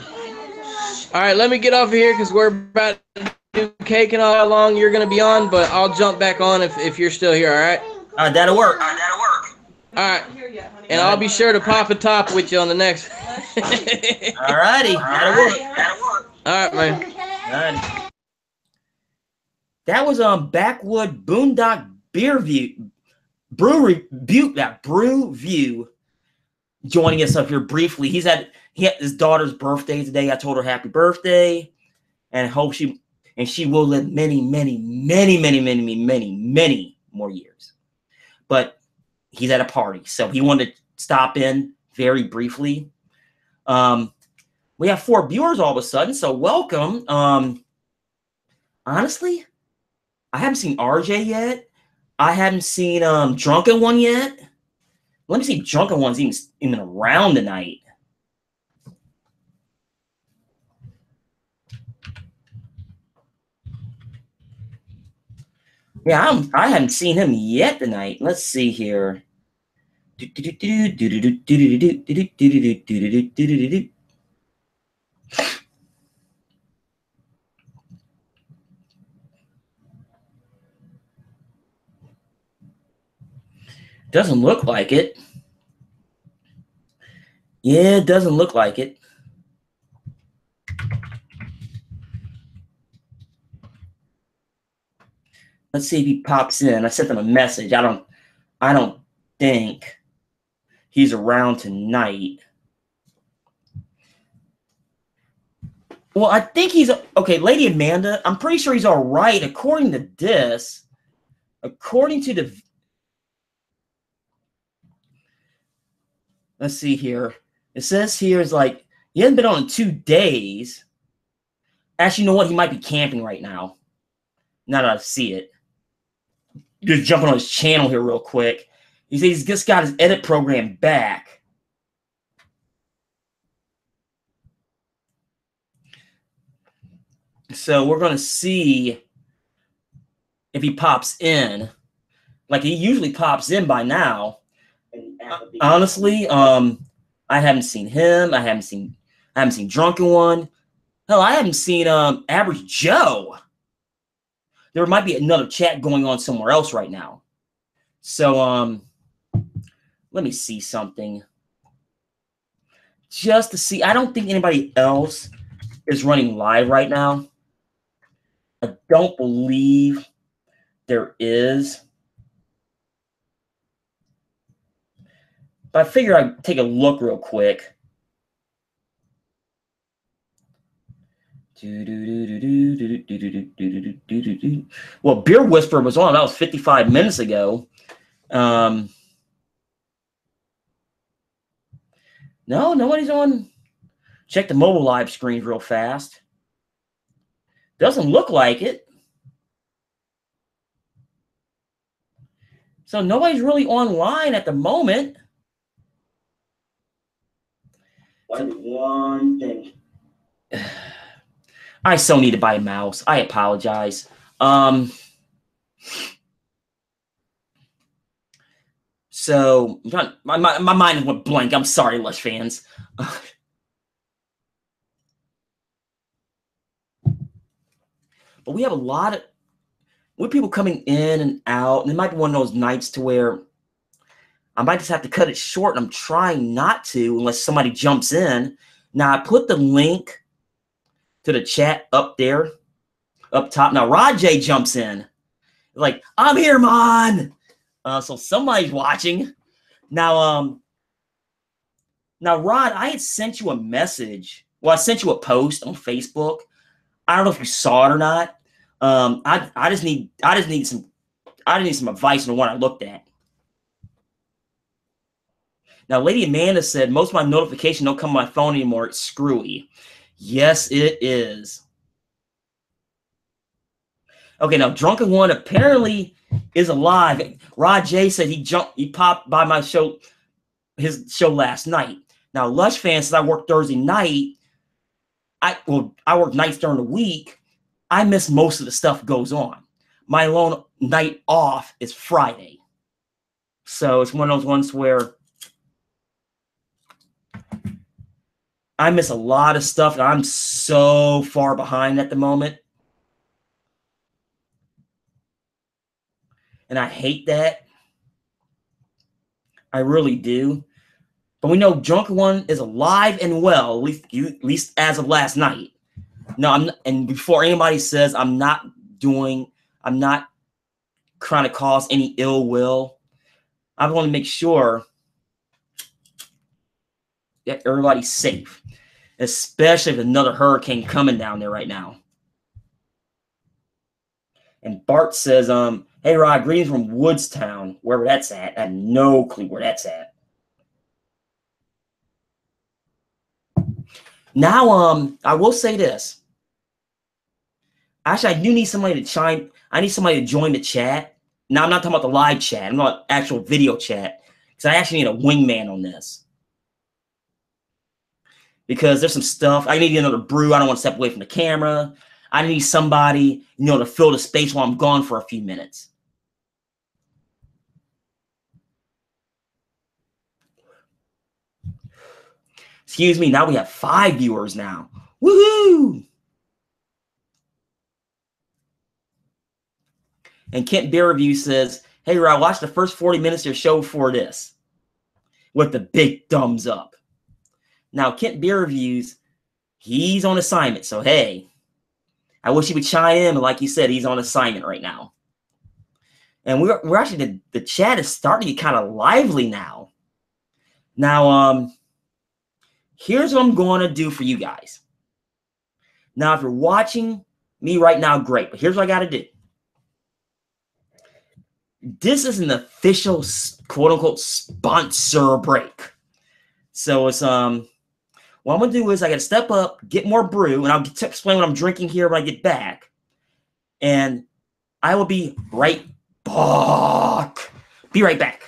Alright, let me get off of here because we're about to do cake and all how long you're going to be on, but I'll jump back on if you're still here, alright? That'll work. Alright. And I'll be sure to pop a top with you on the next. Alrighty, that'll work. Alright, man. Alrighty. That was Backwood Boondock Brew View joining us up here briefly. He had his daughter's birthday today. I told her happy birthday, and hope she will live many more years. But he's at a party, so he wanted to stop in very briefly. We have 4 viewers all of a sudden, so welcome. Honestly, I haven't seen RJ yet. I haven't seen Drunken One yet. Let me see if Drunken One's even around tonight. Yeah, I haven't seen him yet tonight. Let's see here. Doesn't look like it. Yeah, it doesn't look like it. Let's see if he pops in. I sent him a message. I don't think he's around tonight. Well, I think he's okay. Lady Amanda, I'm pretty sure he's all right according to this. According to the, let's see here. It says here is like he hasn't been on in 2 days. Actually, you know what? He might be camping right now. Now that I see it. Just jumping on his channel here real quick. He says he's just got his edit program back. So we're going to see if he pops in. Like he usually pops in by now. Honestly, I haven't seen him. I haven't seen Drunken One. Hell, I haven't seen Average Joe. There might be another chat going on somewhere else right now. So let me see something. Just to see. I don't think anybody else is running live right now. I don't believe there is. But I figure I'd take a look real quick. Well, Beer Whisperer was on. That was 55 minutes ago. No, nobody's on. Check the mobile live screens real fast. Doesn't look like it. So nobody's really online at the moment. One thing. I still need to buy a mouse. I apologize. So my mind went blank. I'm sorry, Lush fans. But we have a lot of people coming in and out, and it might be one of those nights to where I might just have to cut it short, and I'm trying not to unless somebody jumps in. Now, I put the link to the chat up there, up top. Now, Rod J jumps in. Like, I'm here, man. So somebody's watching. Now, Rod, I had sent you a message. Well, I sent you a post on Facebook. I don't know if you saw it or not. I just need some advice on the one I looked at. Now, Lady Amanda said, most of my notifications don't come on my phone anymore. It's screwy. Yes, it is. Okay, now Drunken One apparently is alive. Rod J said he popped by my show, his show last night. Now, Lush Fan says I work Thursday night. I work nights during the week. I miss most of the stuff goes on. My lone night off is Friday. So it's one of those ones where I miss a lot of stuff, and I'm so far behind at the moment. And I hate that. I really do. But we know Drunken One is alive and well, at least as of last night. No, and before anybody says I'm not trying to cause any ill will, I want to make sure that everybody's safe, especially with another hurricane coming down there right now. And Bart says, hey, Rod, greetings from Woodstown, wherever that's at. I have no clue where that's at. Now, I will say this. Actually, I do need somebody to I need somebody to join the chat. Now, I'm not talking about the live chat. I'm not actual video chat. Because I actually need a wingman on this. Because there's some stuff. I need another brew. I don't want to step away from the camera. I need somebody, to fill the space while I'm gone for a few minutes. Excuse me. Now we have 5 viewers now. Woohoo! And Kent Beer Review says, hey, Rod, watch the first 40 minutes of your show before this. With the big thumbs up. Now, Kent Beer Reviews, he's on assignment. So, hey, I wish he would chime in. But like you said, he's on assignment right now. And we're actually, the chat is starting to get kind of lively now. Now, here's what I'm going to do for you guys. Now, if you're watching me right now, great. But here's what I got to do. This is an official, quote-unquote, sponsor break. So it's, what I'm going to do is I got to step up, get more brew, and I'll explain what I'm drinking here when I get back. And I will be right back. Be right back.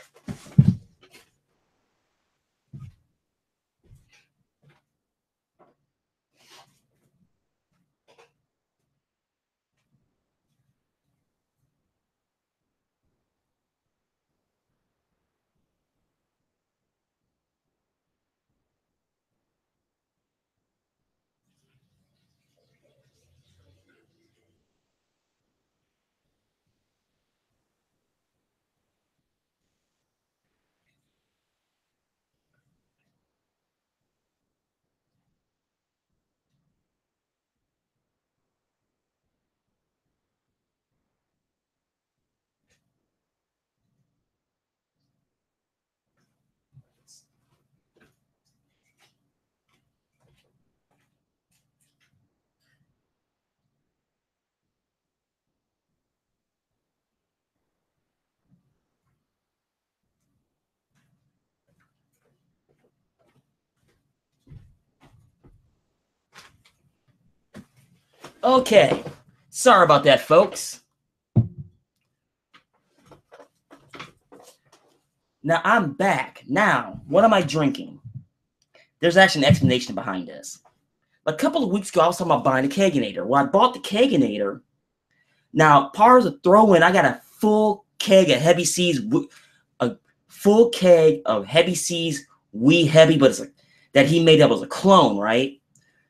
Okay, sorry about that, folks. Now I'm back. Now, what am I drinking? There's actually an explanation behind this. A couple of weeks ago, I was talking about buying a Keganator. Well, I bought the Keganator. Now, part of the throw-in, I got a full keg of Heavy Seas, a full keg of Heavy Seas Wee Heavy, but it's that he made up as a clone, right?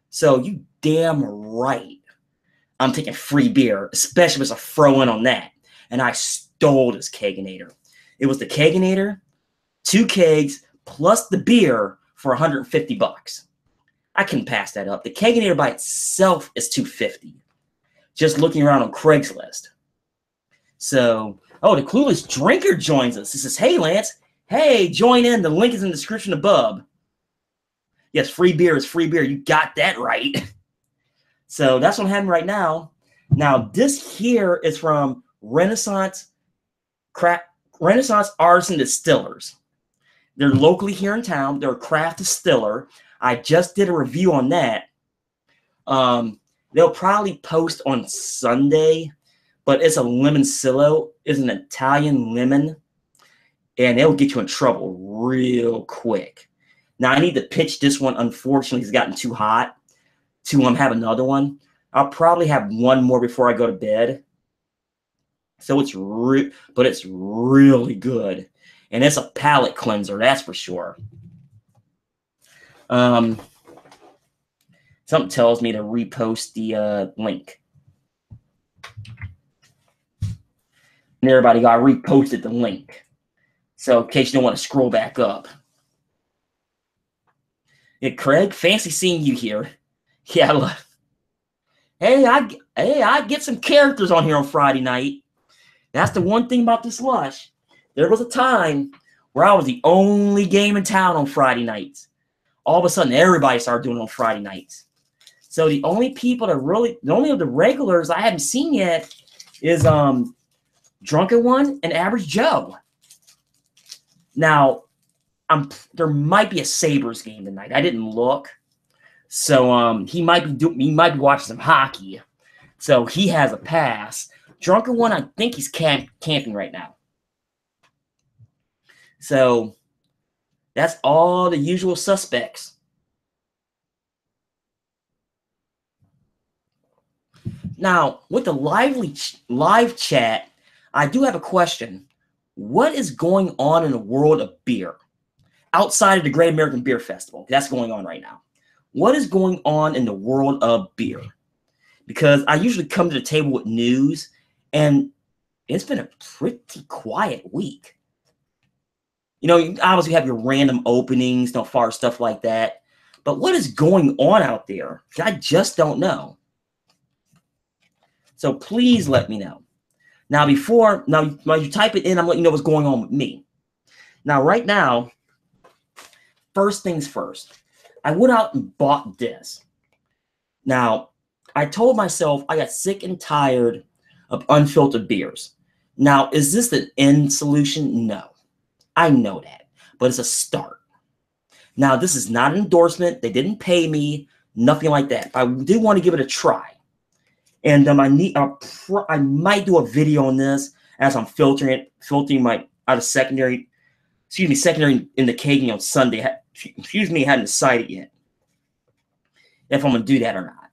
So you damn right. I'm taking free beer, especially if it's a throw-in on that. And I stole this Keganator. It was the Keganator, 2 kegs, plus the beer for $150. I couldn't pass that up. The Keganator by itself is $250. Just looking around on Craigslist. So, oh, the Clueless Drinker joins us. He says, hey, Lance. Hey, join in. The link is in the description above. Yes, free beer is free beer. You got that right. So that's what I'm having right now. Now, this here is from Renaissance Artisan Distillers. They're locally here in town. They're a craft distiller. I just did a review on that. They'll probably post on Sunday, but it's a Limoncillo. It's an Italian lemon, and it'll get you in trouble real quick. Now, I need to pitch this one. Unfortunately, it's gotten too hot to have another one. I'll probably have one more before I go to bed. So it's but it's really good. And it's a palate cleanser, that's for sure. Something tells me to repost the link. And everybody got reposted the link. So in case you don't want to scroll back up. Yeah, Craig, fancy seeing you here. Yeah, hey, I get some characters on here on Friday night. That's the one thing about this Lush. There was a time where I was the only game in town on Friday nights. All of a sudden, everybody started doing it on Friday nights. So the only people that the only of the regulars I haven't seen yet is Drunken One and Average Joe. Now, there might be a Sabres game tonight. I didn't look. So he might be watching some hockey. So he has a pass. Drunken One, I think he's camping right now. So that's all the usual suspects. Now, with the live chat, I do have a question. What is going on in the world of beer outside of the Great American Beer Festival? That's going on right now. What is going on in the world of beer? Because I usually come to the table with news, and it's been a pretty quiet week. You know, you obviously have your random openings, no far stuff like that. But what is going on out there? I just don't know. So please let me know. Now, now you type it in, I'm letting you know what's going on with me. Now, right now, first things first. I went out and bought this. Now, I told myself I got sick and tired of unfiltered beers. Now, is this an end solution? No. I know that. But it's a start. Now, this is not an endorsement. They didn't pay me. Nothing like that. I do want to give it a try. And I might do a video on this as I'm filtering my out of secondary in the kegging on Sunday. Hadn't decided yet if I'm going to do that or not.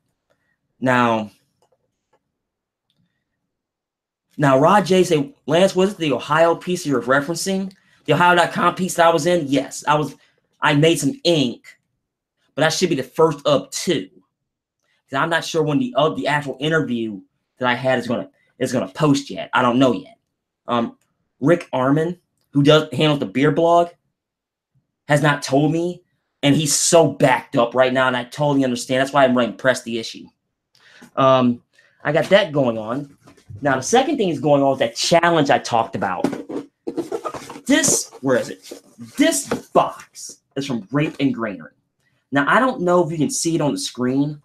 Now, Rod J say, Lance, was it the Ohio piece you're referencing? The Ohio.com piece that I was in? Yes, I made some ink, but that should be the first of 2. I'm not sure when the actual interview that I had is gonna post yet. I don't know yet. Rick Arman, who handles the beer blog, has not told me, and he's so backed up right now, and I totally understand. That's why I'm writing press the issue. I got that going on. Now, the second thing is going on with that challenge I talked about. Where is it? This box is from Grape and Granary. Now, I don't know if you can see it on the screen,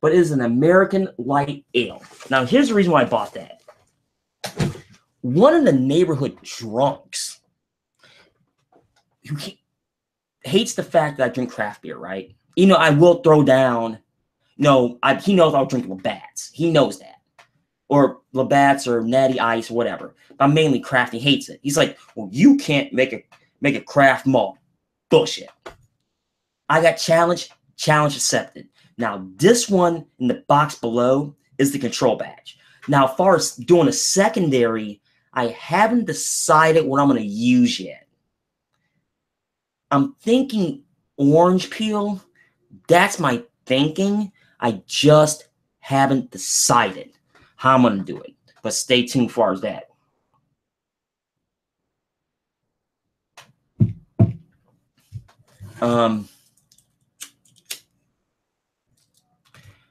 but it is an American Light Ale. Now, here's the reason why I bought that. One of the neighborhood drunks who hates the fact that I drink craft beer, right? You know, I will throw down. No, he knows I'll drink Labatt's. He knows that. Or Labatt's or Natty Ice or whatever. But I'm mainly craft. He hates it. He's like, well, you can't make a craft malt. Bullshit. I got challenged. Challenge accepted. Now, this one in the box below is the control badge. Now, as far as doing a secondary, I haven't decided what I'm going to use yet. I'm thinking orange peel. That's my thinking. I just haven't decided how I'm going to do it. But stay tuned as far as that.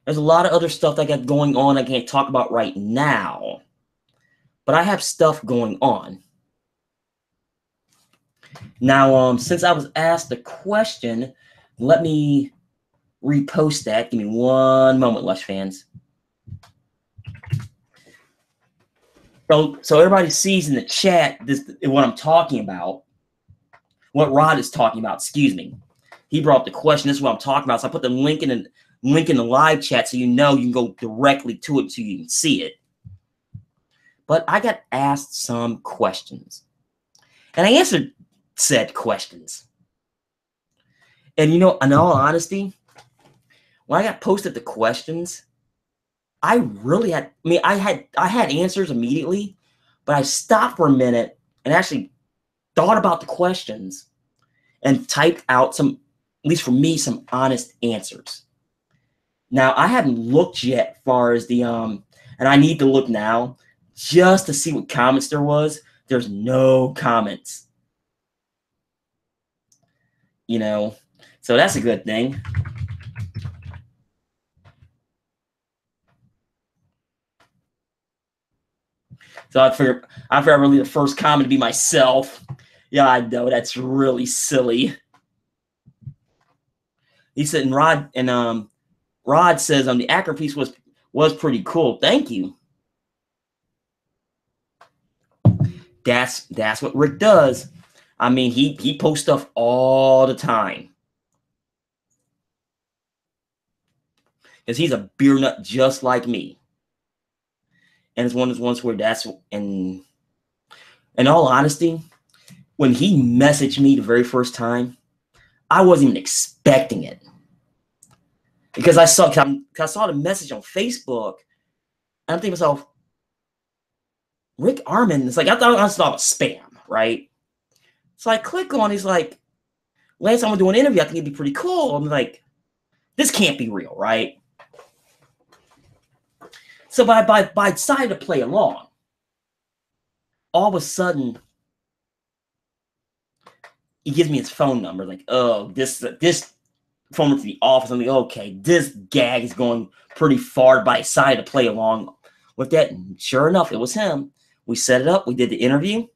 There's a lot of other stuff that I got going on I can't talk about right now. But I have stuff going on. Now, since I was asked a question, let me repost that. Give me one moment, Lush fans. So everybody sees in the chat this what I'm talking about. What Rod is talking about, excuse me. He brought up the question. This is what I'm talking about. So I put the link in the live chat so you know you can go directly to it so you can see it. But I got asked some questions. And I answered said questions. And you know, in all honesty, when I got posted the questions, I really had, I had answers immediately, but I stopped for a minute and actually thought about the questions and typed out some, at least for me, some honest answers. Now, I haven't looked yet as far as the, and I need to look now just to see what comments there was. There's no comments. You know, so that's a good thing. So I figured really the first comment to be myself. Yeah, I know that's really silly. He said, and Rod says the Akron piece was pretty cool. Thank you. That's what Rick does. I mean, he posts stuff all the time. Because he's a beer nut just like me. And it's one of those ones where that's, and in all honesty, when he messaged me the very first time, I wasn't even expecting it. Because I saw the message on Facebook, and I'm thinking to myself, Rick Armin, it's like, I thought it was spam, right? So I click on, he's like, Lance, I'm going to do an interview. I think it'd be pretty cool. I'm like, this can't be real, right? So I decided to play along. All of a sudden, he gives me his phone number. Like, oh, this phone number to the office. I'm like, okay, this gag is going pretty far. But I decided to play along with that. And sure enough, it was him. We set it up. We did the interview.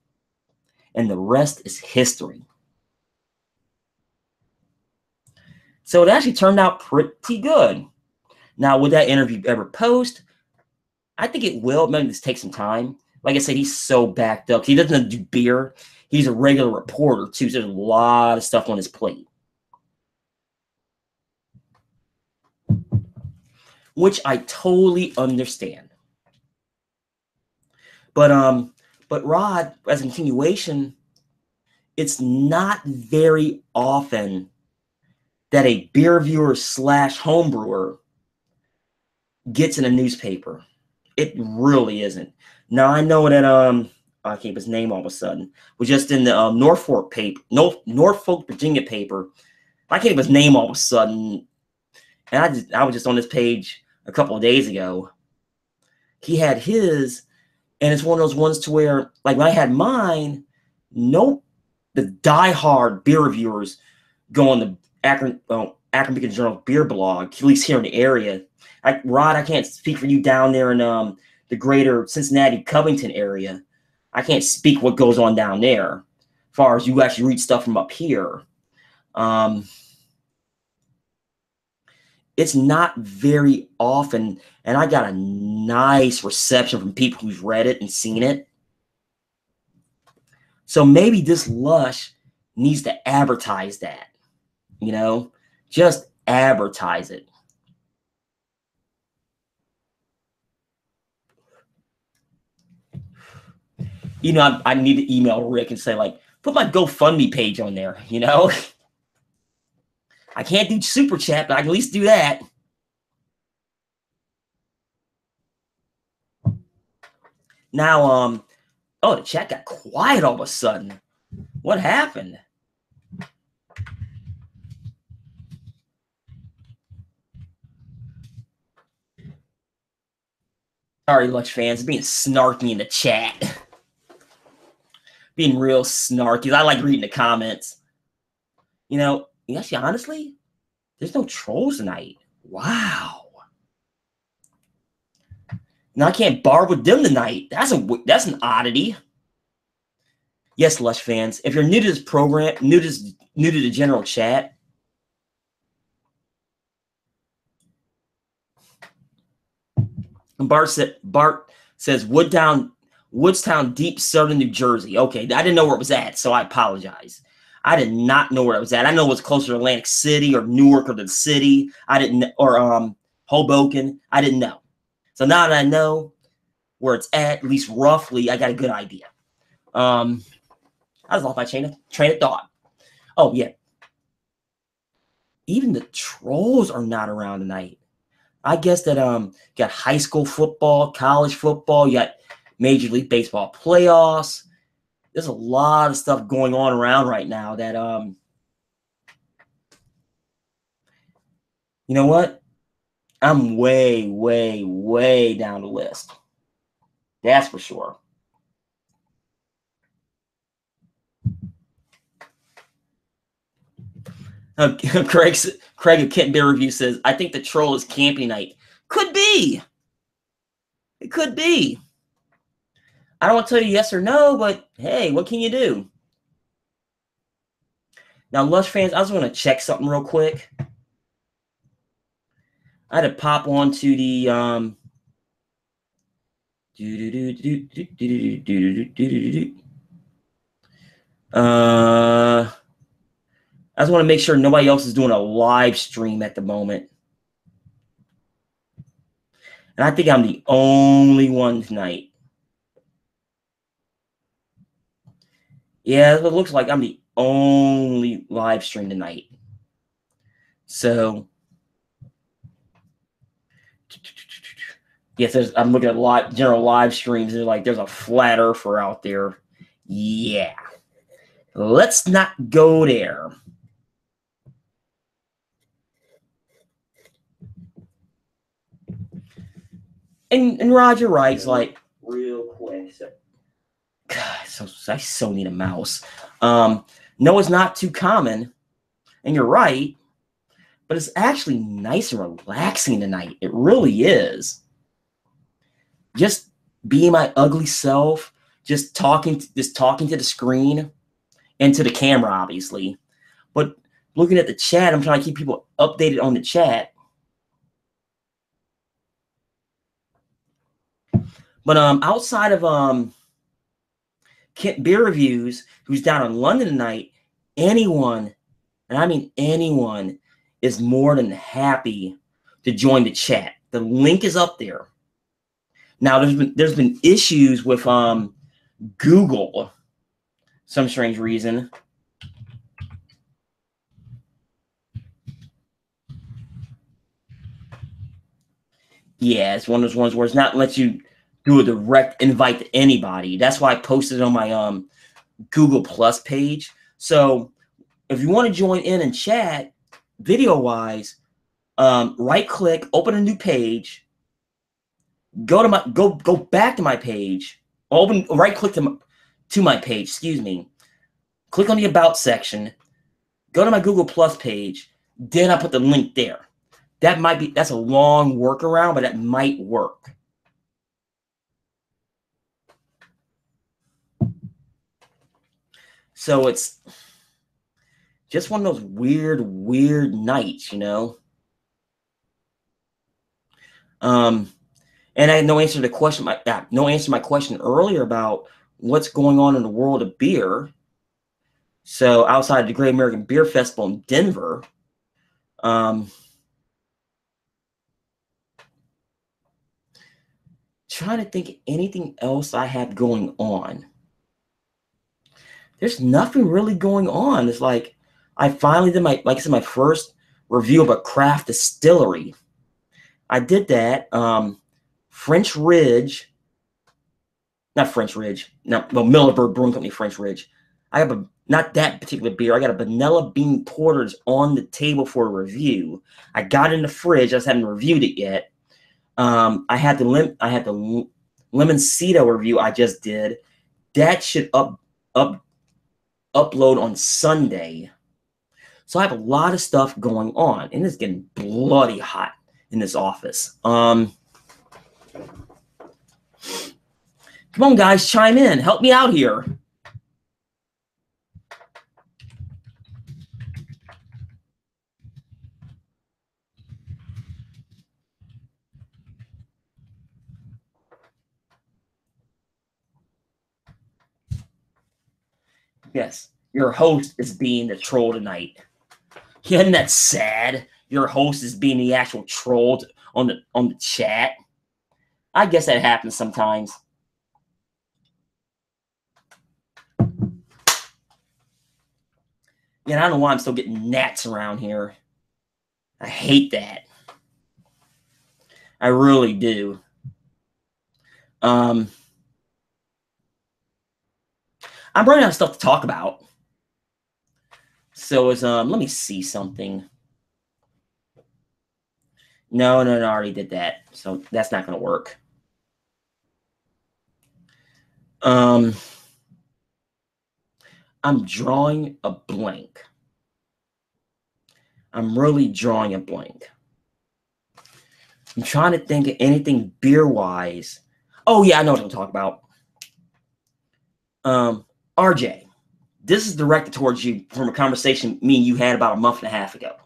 And the rest is history. So it actually turned out pretty good. Now, would that interview ever post? I think it will. Maybe just take some time. Like I said, he's so backed up. He doesn't do beer. He's a regular reporter, too. So there's a lot of stuff on his plate. Which I totally understand. But Rod, as a continuation, it's not very often that a beer viewer / homebrewer gets in a newspaper. It really isn't. Now I know that I can't keep his name all of a sudden. Was just in the Norfolk, Virginia paper. I can't keep his name all of a sudden. And I was just on this page a couple of days ago. He had his, and it's one of those ones to where, like when I had mine, nope, the diehard beer reviewers go on the Akron Beacon Journal beer blog, at least here in the area. Rod, I can't speak for you down there in the greater Cincinnati, Covington area. I can't speak what goes on down there as far as you actually read stuff from up here. It's not very often, and I got a nice reception from people who've read it and seen it. So maybe this Lush needs to advertise that, you know, just advertise it. You know, I need to email Rick and say, like, put my GoFundMe page on there, you know? I can't do super chat, but I can at least do that. Now, oh, the chat got quiet all of a sudden. What happened? Sorry, Lux fans, being snarky in the chat. Being real snarky. I like reading the comments. You know, actually, honestly, there's no trolls tonight. Wow. Now I can't barb with them tonight. That's an oddity. Yes, Lush fans, if you're new to this program, new to the general chat, Bart says Woodstown, deep southern New Jersey. Okay, I didn't know where it was at, so I apologize. I did not know where it was at. I know it was closer to Atlantic City or Newark or the city. I didn't, or Hoboken. I didn't know. So now that I know where it's at least roughly, I got a good idea. I was off my train of thought. Oh yeah. Even the trolls are not around tonight. I guess that you got high school football, college football, you got Major League Baseball playoffs. There's a lot of stuff going on around right now that you know what? I'm way, way, way down the list. That's for sure. Craig of Kent Bear Review says, I think the troll is camping night. Could be. It could be. I don't want to tell you yes or no, but hey, what can you do? Now, Lush fans, I just want to check something real quick. I had to pop onto the I just want to make sure nobody else is doing a live stream at the moment. And I think I'm the only one tonight. Yeah, it looks like I'm the only live stream tonight. So, yes, I'm looking at general live streams. And like, there's a flat earther out there. Yeah. Let's not go there. And Roger writes, like, real quick. God, I so need a mouse. No, it's not too common. And you're right. But it's actually nice and relaxing tonight. It really is. Just being my ugly self, just talking to the screen and to the camera, obviously. But looking at the chat, I'm trying to keep people updated on the chat. But outside of Kent Beer Reviews, who's down in London tonight, anyone, and I mean anyone, is more than happy to join the chat. The link is up there. Now there's been issues with Google, some strange reason. Yeah, it's one of those ones where it's not let you do a direct invite to anybody. That's why I posted it on my Google Plus page. So if you want to join in and chat video wise, right click, open a new page, go back to my page, right click to my page, excuse me. Click on the about section, go to my Google Plus page, then I put the link there. That's a long workaround, but that might work. So it's just one of those weird nights, you know. And I had no answer to the question. No answer to my question earlier about what's going on in the world of beer. So outside of the Great American Beer Festival in Denver, trying to think of anything else I have going on. There's nothing really going on. It's like I finally did my first review of a craft distillery. I did that. French Ridge, not French Ridge. No, well, Millersburg Brewing Company, French Ridge. I have not that particular beer. I got a vanilla bean porter that's on the table for a review. I got it in the fridge. I just haven't reviewed it yet. I had the Lemoncito review I just did. That should upload on Sunday. So I have a lot of stuff going on, and it's getting bloody hot in this office. Come on, guys, chime in. Help me out here. Yes, your host is being the troll tonight. Isn't that sad? Your host is being the actual troll on the chat. I guess that happens sometimes. Yeah, I don't know why I'm still getting gnats around here. I hate that. I really do. I'm running out of stuff to talk about. So let me see something. No, I already did that. So that's not going to work. I'm drawing a blank. I'm really drawing a blank. I'm trying to think of anything beer-wise. Oh, yeah, I know what I'm talking about. RJ, this is directed towards you from a conversation me and you had about a month and a half ago.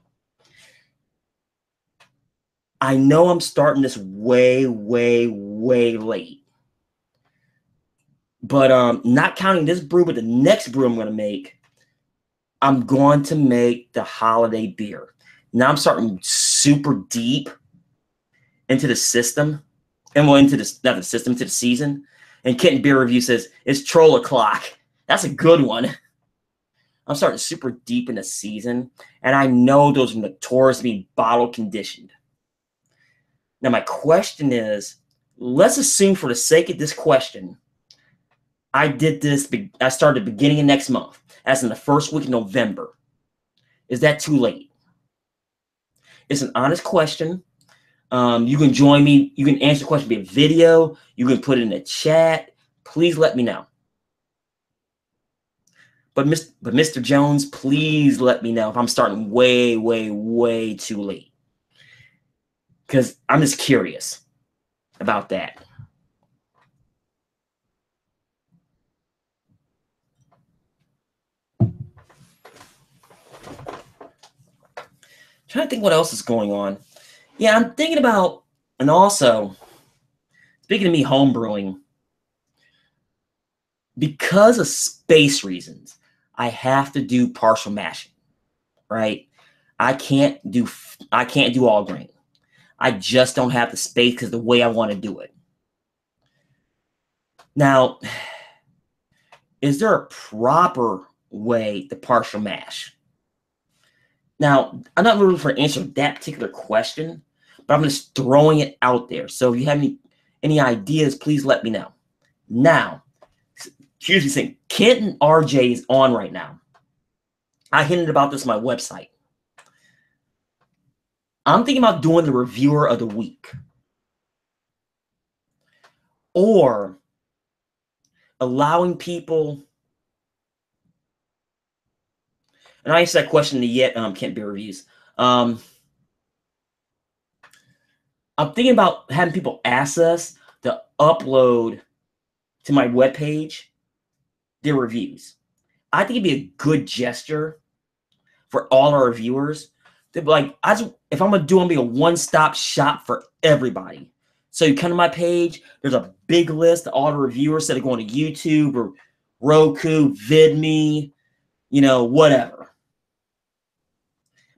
I know I'm starting this way, way, way late. But not counting this brew, but the next brew I'm going to make, I'm going to make the holiday beer. Now I'm starting super deep into the system, and well, into the, not the system, into the season. And Kitten Beer Review says, it's troll o'clock. That's a good one. I'm starting super deep in the season, and I know those are notoriously bottle conditioned. Now, my question is, let's assume for the sake of this question, I started the beginning of next month, as in the first week of November. Is that too late? It's an honest question. You can join me. You can answer the question via video. You can put it in the chat. Please let me know. But Mr. Jones, please let me know if I'm starting way, way, way too late. Because I'm just curious about that. Trying to think what else is going on. Yeah, I'm thinking about, and also, speaking of me homebrewing, because of space reasons, I have to do partial mashing, right? I can't do all grain. I just don't have the space because the way I want to do it. Now, is there a proper way to partial mash? Now, I'm not really for an answer to that particular question, but I'm just throwing it out there. So if you have any ideas, please let me know. Now, excuse me, saying Kenton RJ is on right now. I hinted about this on my website. I'm thinking about doing the reviewer of the week, or allowing people. And I answered that question yet. Can't be reviews. I'm thinking about having people ask us to upload to my webpage their reviews. I think it'd be a good gesture for all our reviewers. They'd be like, if I'm gonna do, I'm gonna be a one-stop shop for everybody. So you come to my page, there's a big list of all the reviewers that are going to YouTube or Roku, VidMe, whatever.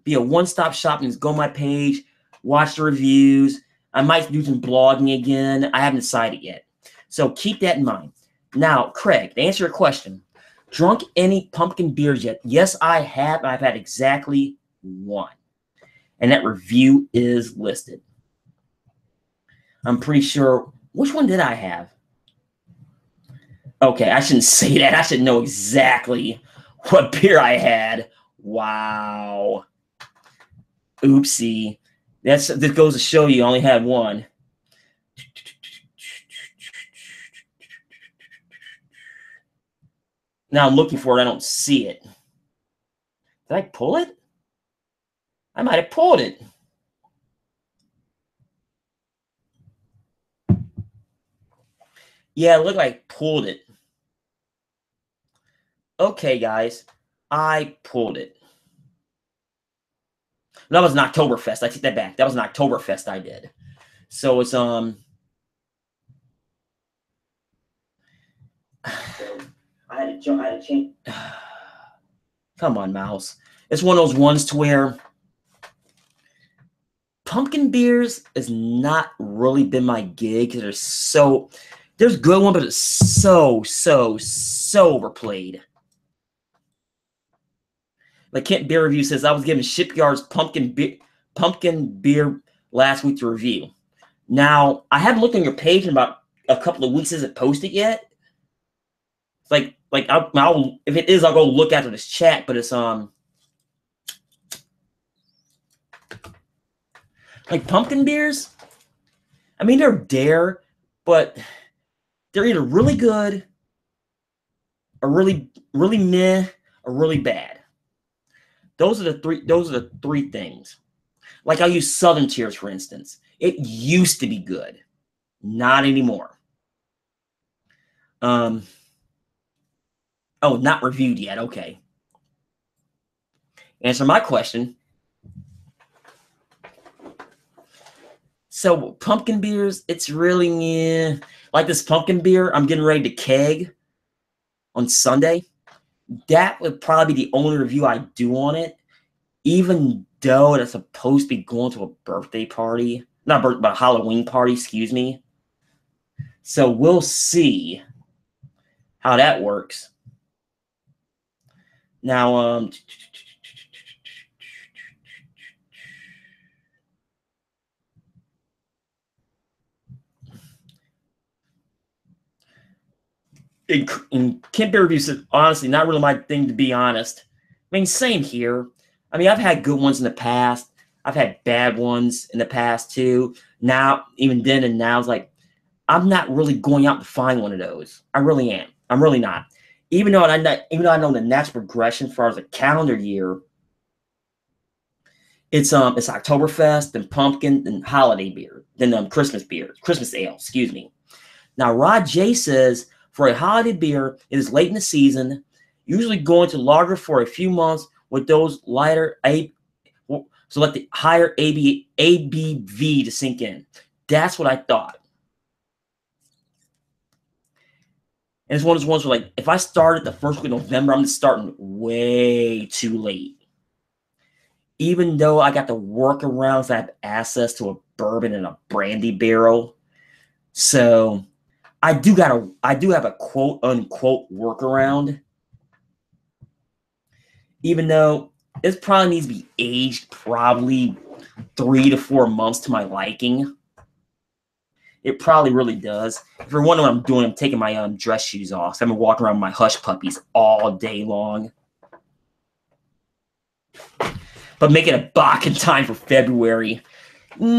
Be a one-stop shop and just go to my page, watch the reviews. I might do some blogging again. I haven't decided yet. So keep that in mind. Now, Craig, to answer your question, drunk any pumpkin beers yet? Yes, I have. I've had exactly one. And that review is listed. I'm pretty sure. Which one did I have? Okay, I shouldn't say that. I should know exactly what beer I had. Wow. Oopsie. This goes to show you I only had one. Now I'm looking for it. I don't see it. Did I pull it? I might have pulled it. Yeah, it looked like I pulled it. Okay, guys. I pulled it. That was an Oktoberfest. I take that back. That was an Oktoberfest I did. So it's I had to change. Come on, mouse. It's one of those ones to where pumpkin beers has not really been my gig because there's good one, but it's so overplayed. Like Kent Beer Review says, I was given Shipyard's pumpkin beer last week to review. Now, I haven't looked on your page in about a couple of weeks. Has it posted yet? It's like I'll if it is, I'll go look after this chat. But it's like pumpkin beers. I mean, they're there, but they're either really good or really meh or really bad. Those are the three things. Like I'll use Southern Tiers, for instance. It used to be good. Not anymore. Oh, not reviewed yet. Okay. Answer my question. So pumpkin beers, it's really like this pumpkin beer I'm getting ready to keg on Sunday. That would probably be the only review I do on it, even though it's supposed to be going to a birthday party. Not birthday, but a Halloween party, excuse me. So we'll see how that works. Now, in Kent Beer Review said, honestly, not really my thing, to be honest. I mean, same here. I mean, I've had good ones in the past. I've had bad ones in the past too. Now, even then and now, it's like, I'm not really going out to find one of those. I really am. I'm really not. Even though I know the natural progression as far as a calendar year, it's Oktoberfest, then pumpkin, then holiday beer, then Christmas beer, Christmas ale, excuse me. Now, Rod J says, for a holiday beer, it is late in the season, usually going to lager for a few months with those lighter so let the higher ABV to sink in. That's what I thought. And it's one of those ones where, like, if I started the first week of November, I'm just starting way too late. Even though I got the workarounds, I have access to a bourbon and a brandy barrel. So I do have a quote unquote workaround. Even though it probably needs to be aged probably 3 to 4 months to my liking. It probably really does. If you're wondering what I'm doing, I'm taking my dress shoes off. So I've been walking around with my hush puppies all day long. But making a Bach in time for February. I don't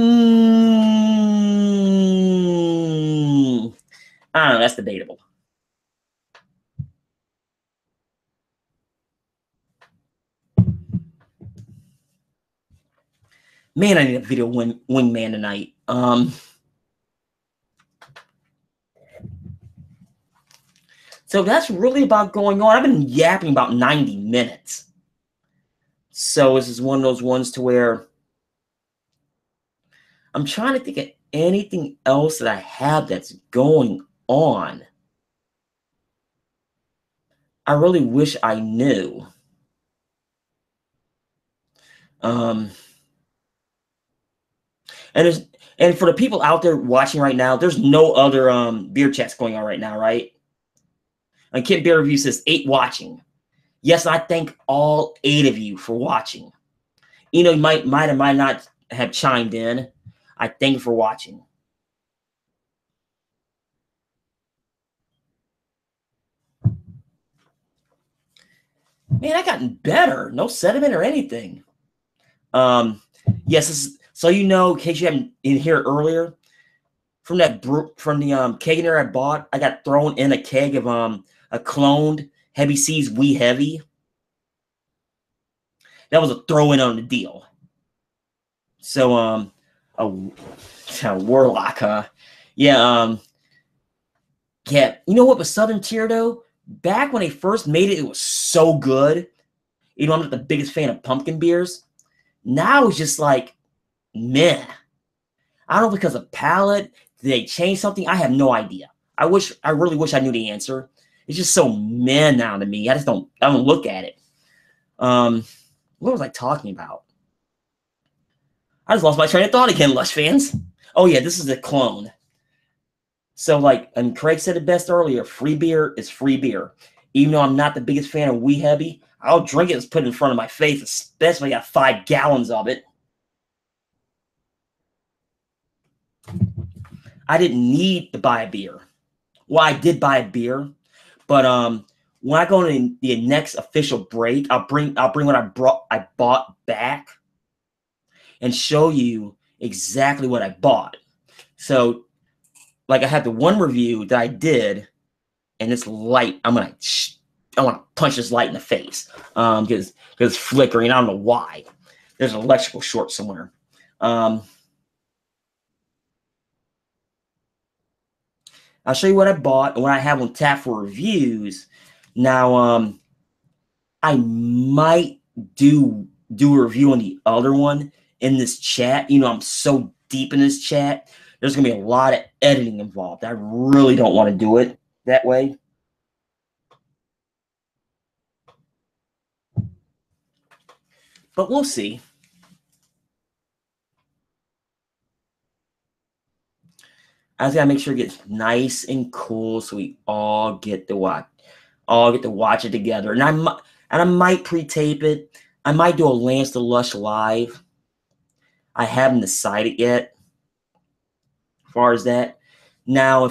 know. That's debatable. Man, I need a video wingman tonight. So that's really about going on. I've been yapping about 90 minutes. So this is one of those ones to where I'm trying to think of anything else that I have that's going on. I really wish I knew. And for the people out there watching right now, there's no other beer chats going on right now, right? And Kent Beer Review says 8 watching. Yes, I thank all 8 of you for watching. You know, you might or might not have chimed in. I thank you for watching. Man, I gotten better. No sediment or anything. Yes, so you know, in case you haven't in here earlier, from the keg in there I bought, I got thrown in a keg of a cloned Heavy C's We Heavy. That was a throw-in on the deal. So, a Warlock, huh? Yeah, yeah. You know what with Southern Tier, though? Back when they first made it, it was so good. You know, I'm not the biggest fan of pumpkin beers. Now it's just like, meh. I don't know, because of palate, did they change something? I have no idea. I really wish I knew the answer. It's just so meh now to me. I don't look at it. What was I talking about? I just lost my train of thought again, Lush fans. Oh yeah, this is a clone. So like, and Craig said it best earlier, free beer is free beer. Even though I'm not the biggest fan of We Heavy, I'll drink it. It's put in front of my face, especially if I got 5 gallons of it. I didn't need to buy a beer. Well, I did buy a beer, but when I go to the next official break, I'll bring what I bought back and show you exactly what I bought. So, like, I had the one review that I did, and this light, I want to punch this light in the face because it's flickering. I don't know why. There's an electrical short somewhere. I'll show you what I bought and what I have on tap for reviews. Now, I might do a review on the other one in this chat. You know, I'm so deep in this chat. There's going to be a lot of editing involved. I really don't want to do it that way. But we'll see. I just gotta make sure it gets nice and cool so we all get to watch it together. And I might pre-tape it. I might do a Lance the Lush live. I haven't decided yet as far as that. Now,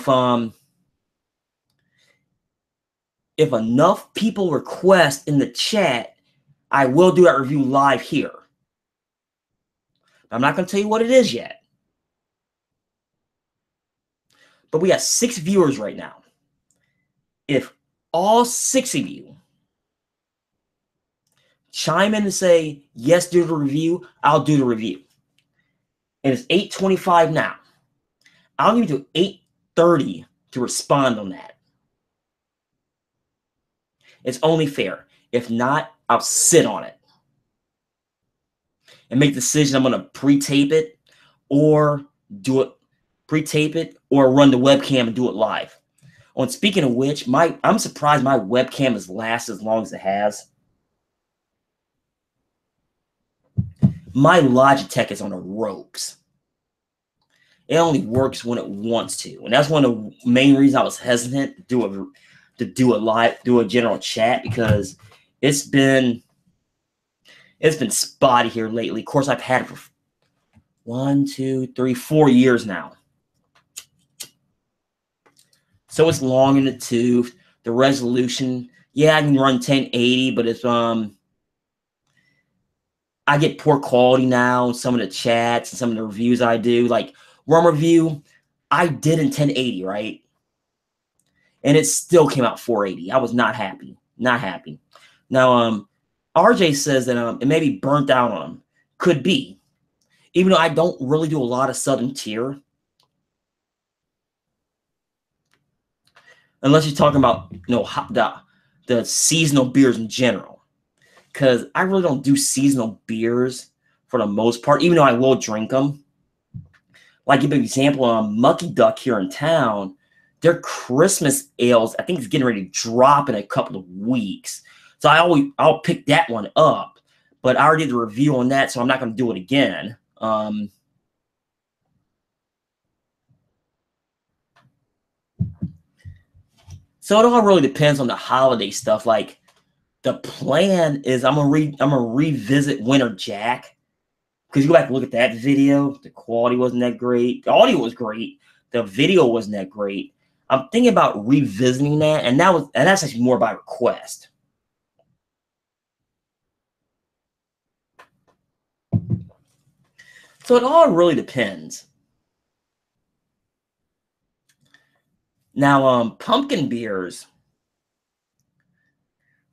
if enough people request in the chat, I will do that review live here. But I'm not gonna tell you what it is yet. But we got 6 viewers right now. If all 6 of you chime in and say, yes, do the review, I'll do the review. And it's 8:25 now. I'll give you to 8:30 to respond on that. It's only fair. If not, I'll sit on it and make the decision. I'm going to pre-tape it or do it, pre-tape it or run the webcam and do it live. On speaking of which, I'm surprised my webcam has lasted as long as it has. My Logitech is on the ropes. It only works when it wants to, and that's one of the main reasons I was hesitant to do a general chat, because it's been spotty here lately. Of course, I've had it for 1, 2, 3, 4 years now. So it's long in the tooth. The resolution, yeah, I can run 1080, but it's I get poor quality now in some of the chats and some of the reviews I do. Like Rum Review, I did in 1080, right? And it still came out 480. I was not happy. Not happy. Now, RJ says that it may be burnt out on him. Could be. Even though I don't really do a lot of Southern Tier. Unless you're talking about, you know, the seasonal beers in general. Because I really don't do seasonal beers for the most part, even though I will drink them. Like, give an example, Mucky Duck here in town, their Christmas ales, I think it's getting ready to drop in a couple of weeks. So I'll pick that one up. But I already did the review on that, so I'm not going to do it again. So it all really depends on the holiday stuff. Like, the plan is I'm gonna revisit Winter Jack, because you go back and look at that video. The quality wasn't that great. The audio was great. The video wasn't that great. I'm thinking about revisiting that, and that's actually more by request. So it all really depends. Now, pumpkin beers.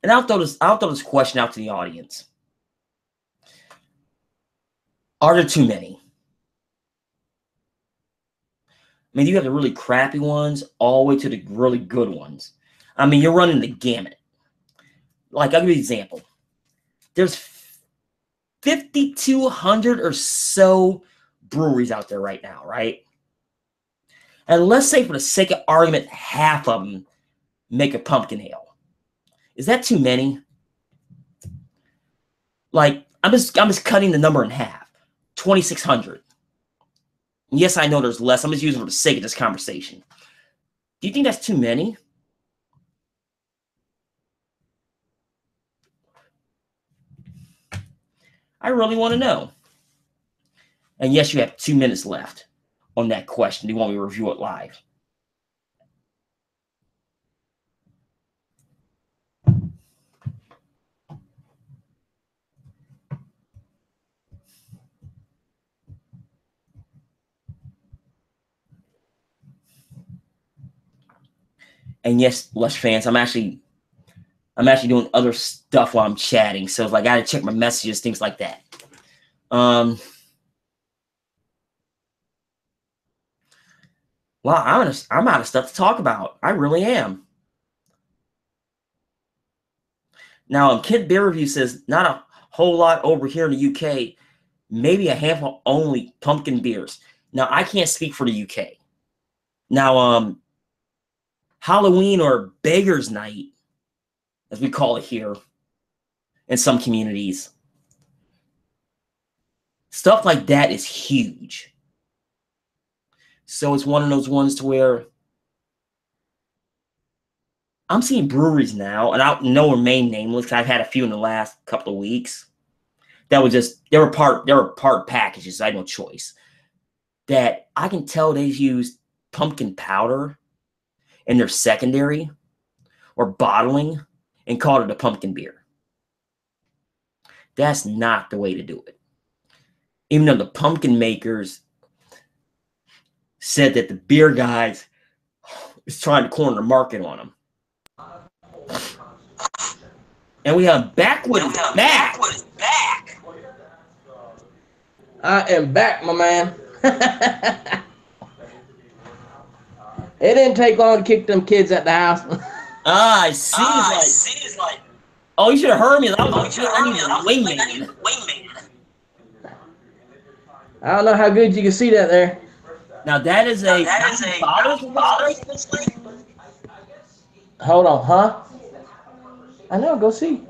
And I'll throw this question out to the audience. Are there too many? I mean, you have the really crappy ones all the way to the really good ones. I mean, you're running the gamut. Like, I'll give you an example. There's 5,200 or so breweries out there right now, right? And let's say, for the sake of argument, half of them make a pumpkin ale. Is that too many? Like, I'm just cutting the number in half. 2,600. Yes, I know there's less. I'm just using it for the sake of this conversation. Do you think that's too many? I really want to know. And yes, you have 2 minutes left on that question. Do you want me to review it live? And yes, Lush fans, I'm actually doing other stuff while I'm chatting. So it's like I gotta check my messages, things like that. Well, I'm out of stuff to talk about. I really am. Now, Kid Beer Review says not a whole lot over here in the UK. Maybe a handful only pumpkin beers. Now, I can't speak for the UK. Now, Halloween or Beggars Night, as we call it here in some communities, stuff like that is huge. So it's one of those ones to where I'm seeing breweries now, and I don't know remain nameless because I've had a few in the last couple of weeks that were they were part packages. So I had no choice. That I can tell they've used pumpkin powder in their secondary or bottling and called it a pumpkin beer. That's not the way to do it. Even though the pumpkin makers said that the beer guys is trying to corner the market on them. And we have Backwood is back. I am back, my man. It didn't take long to kick them kids at the house. I see. It's like, oh, you should have heard me. I was wingman. I don't know how good you can see that there. Now that is a Hold on, huh? I know, go see.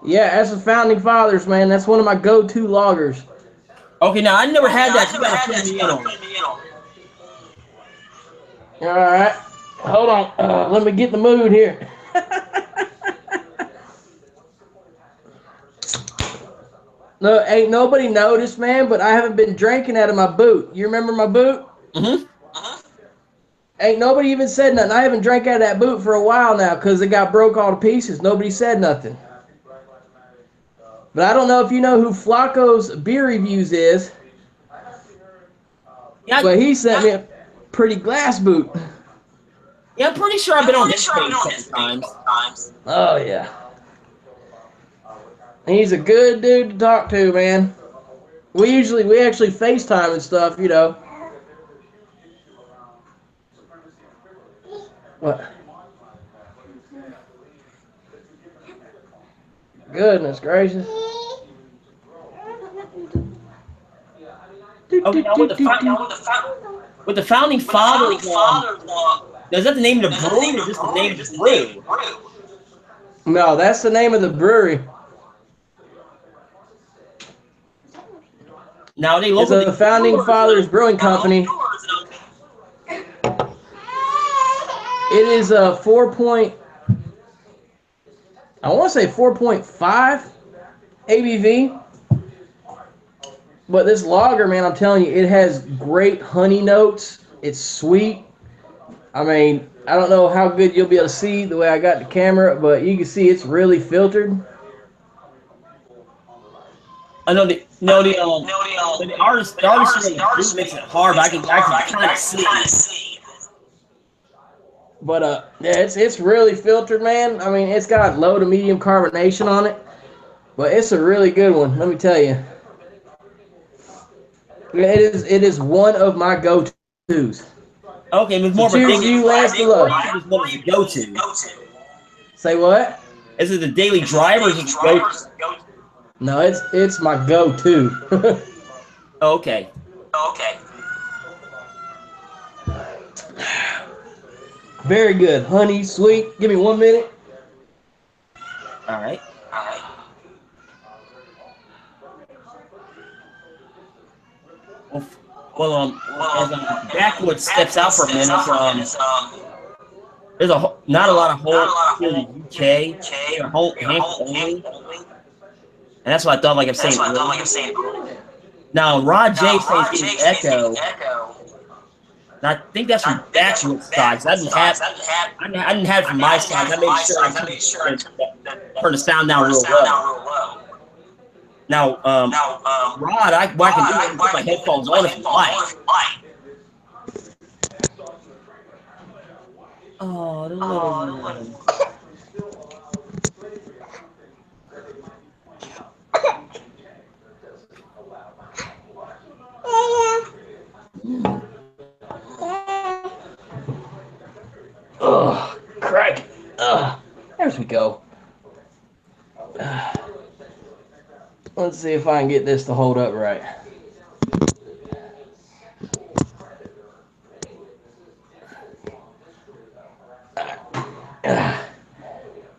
Yeah, as the Founding Fathers, man, that's one of my go-to loggers. Okay, now I never had that. You gotta put me in on it. All right, hold on. Let me get the mood here. No, ain't nobody noticed, man, but I haven't been drinking out of my boot. You remember my boot? Mm-hmm. Ain't nobody even said nothing. I haven't drank out of that boot for a while now because it got broke all to pieces. Nobody said nothing. But I don't know if you know who Flacco's Beer Reviews is. Yeah, but he sent me a pretty glass boot. Yeah, I'm pretty sure I've been on this page a couple times. Oh, yeah. He's a good dude to talk to, man. We actually FaceTime and stuff, you know. What? Goodness gracious. Okay, now with the Founding Fathers, is that the name of the brewery or just the name of the brew? No, that's the name of the brewery. Now they local. It's a Founding Fathers Brewing Company. It is a 4.5 ABV. But this lager, man, I'm telling you, it has great honey notes. It's sweet. I mean, I don't know how good you'll be able to see the way I got the camera, but you can see it's really filtered. I know the artist makes it hard, but I can kind of see. But yeah, it's really filtered, man. I mean, it's got low to medium carbonation on it, but it's a really good one. Let me tell you, it is one of my go-tos. Okay, it was So more of a cheers daily to you, Lance driver, or Love. you just wanted to go to? Say what? Is it the daily driver or is it the go to? No, it's my go-to. Okay. Very good, honey, sweet. Give me 1 minute. All right. Well, as Backwoods steps out for a minute, there's not a lot of holes here in the UK. They're handful only, and that's what I thought. Like I'm saying earlier. Now Rod J says getting echo. And I think that's from Backwoods side. I didn't have it from my side. I made sure I turn the sound down real low. Now, Rod, I can put my headphones on if you like. Oh, the little one. Ugh, crack. Ugh, there we go. Let's see if I can get this to hold up right.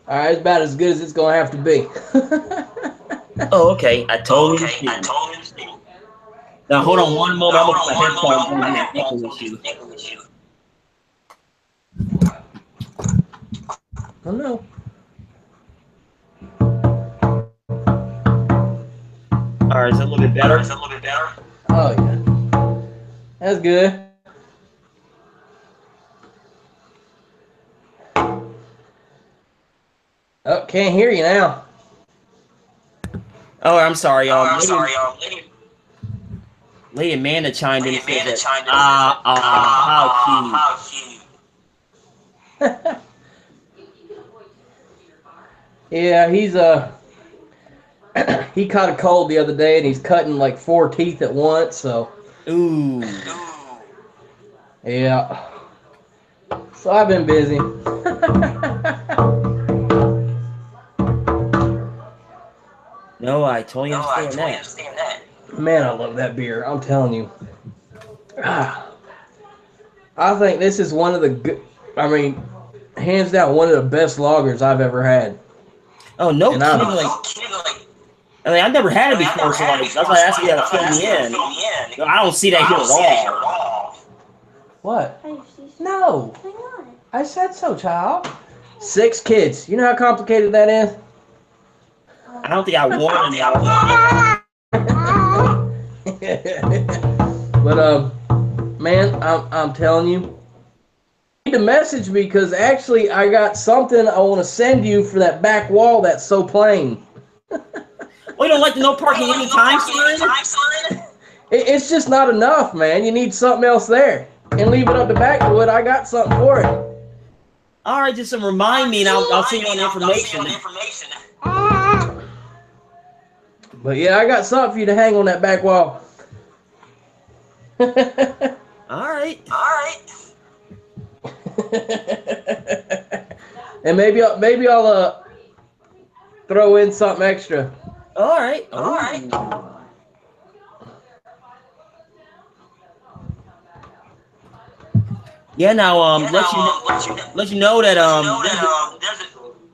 All right, it's about as good as it's gonna have to be. Oh, okay. I totally understand. Now, hold on one moment. I'm gonna put my headphones on and echo issue. Oh no. All right, is that a little bit better? Oh yeah, that's good. Oh, can't hear you now. Oh, I'm sorry, y'all. Lady Amanda chimed in and said that, how cute. Yeah, he's he caught a cold the other day and he's cutting like 4 teeth at once, so. Ooh. Yeah. So I've been busy. No, I totally understand that. Man, I love that beer. I'm telling you. I think this is one of the good, I mean, hands down, one of the best lagers I've ever had. Oh, no kidding. I mean, I've never had it before, so like, that's why I asked you to fill me in. I don't see that here at all. What? No. I said so, child. 6 kids. You know how complicated that is? I don't think I want to know. But man, I'm telling you, you need to message me because actually I got something I want to send you for that back wall that's so plain. Well, you don't like the no parking anytime sign? It's just not enough, man. You need something else there. And leave it up to Backwood. I got something for it. All right, just remind me, and I'll send you on the information. But yeah, I got something for you to hang on that back wall. All right. And maybe I'll throw in something extra. All right. Yeah. Now, let you know that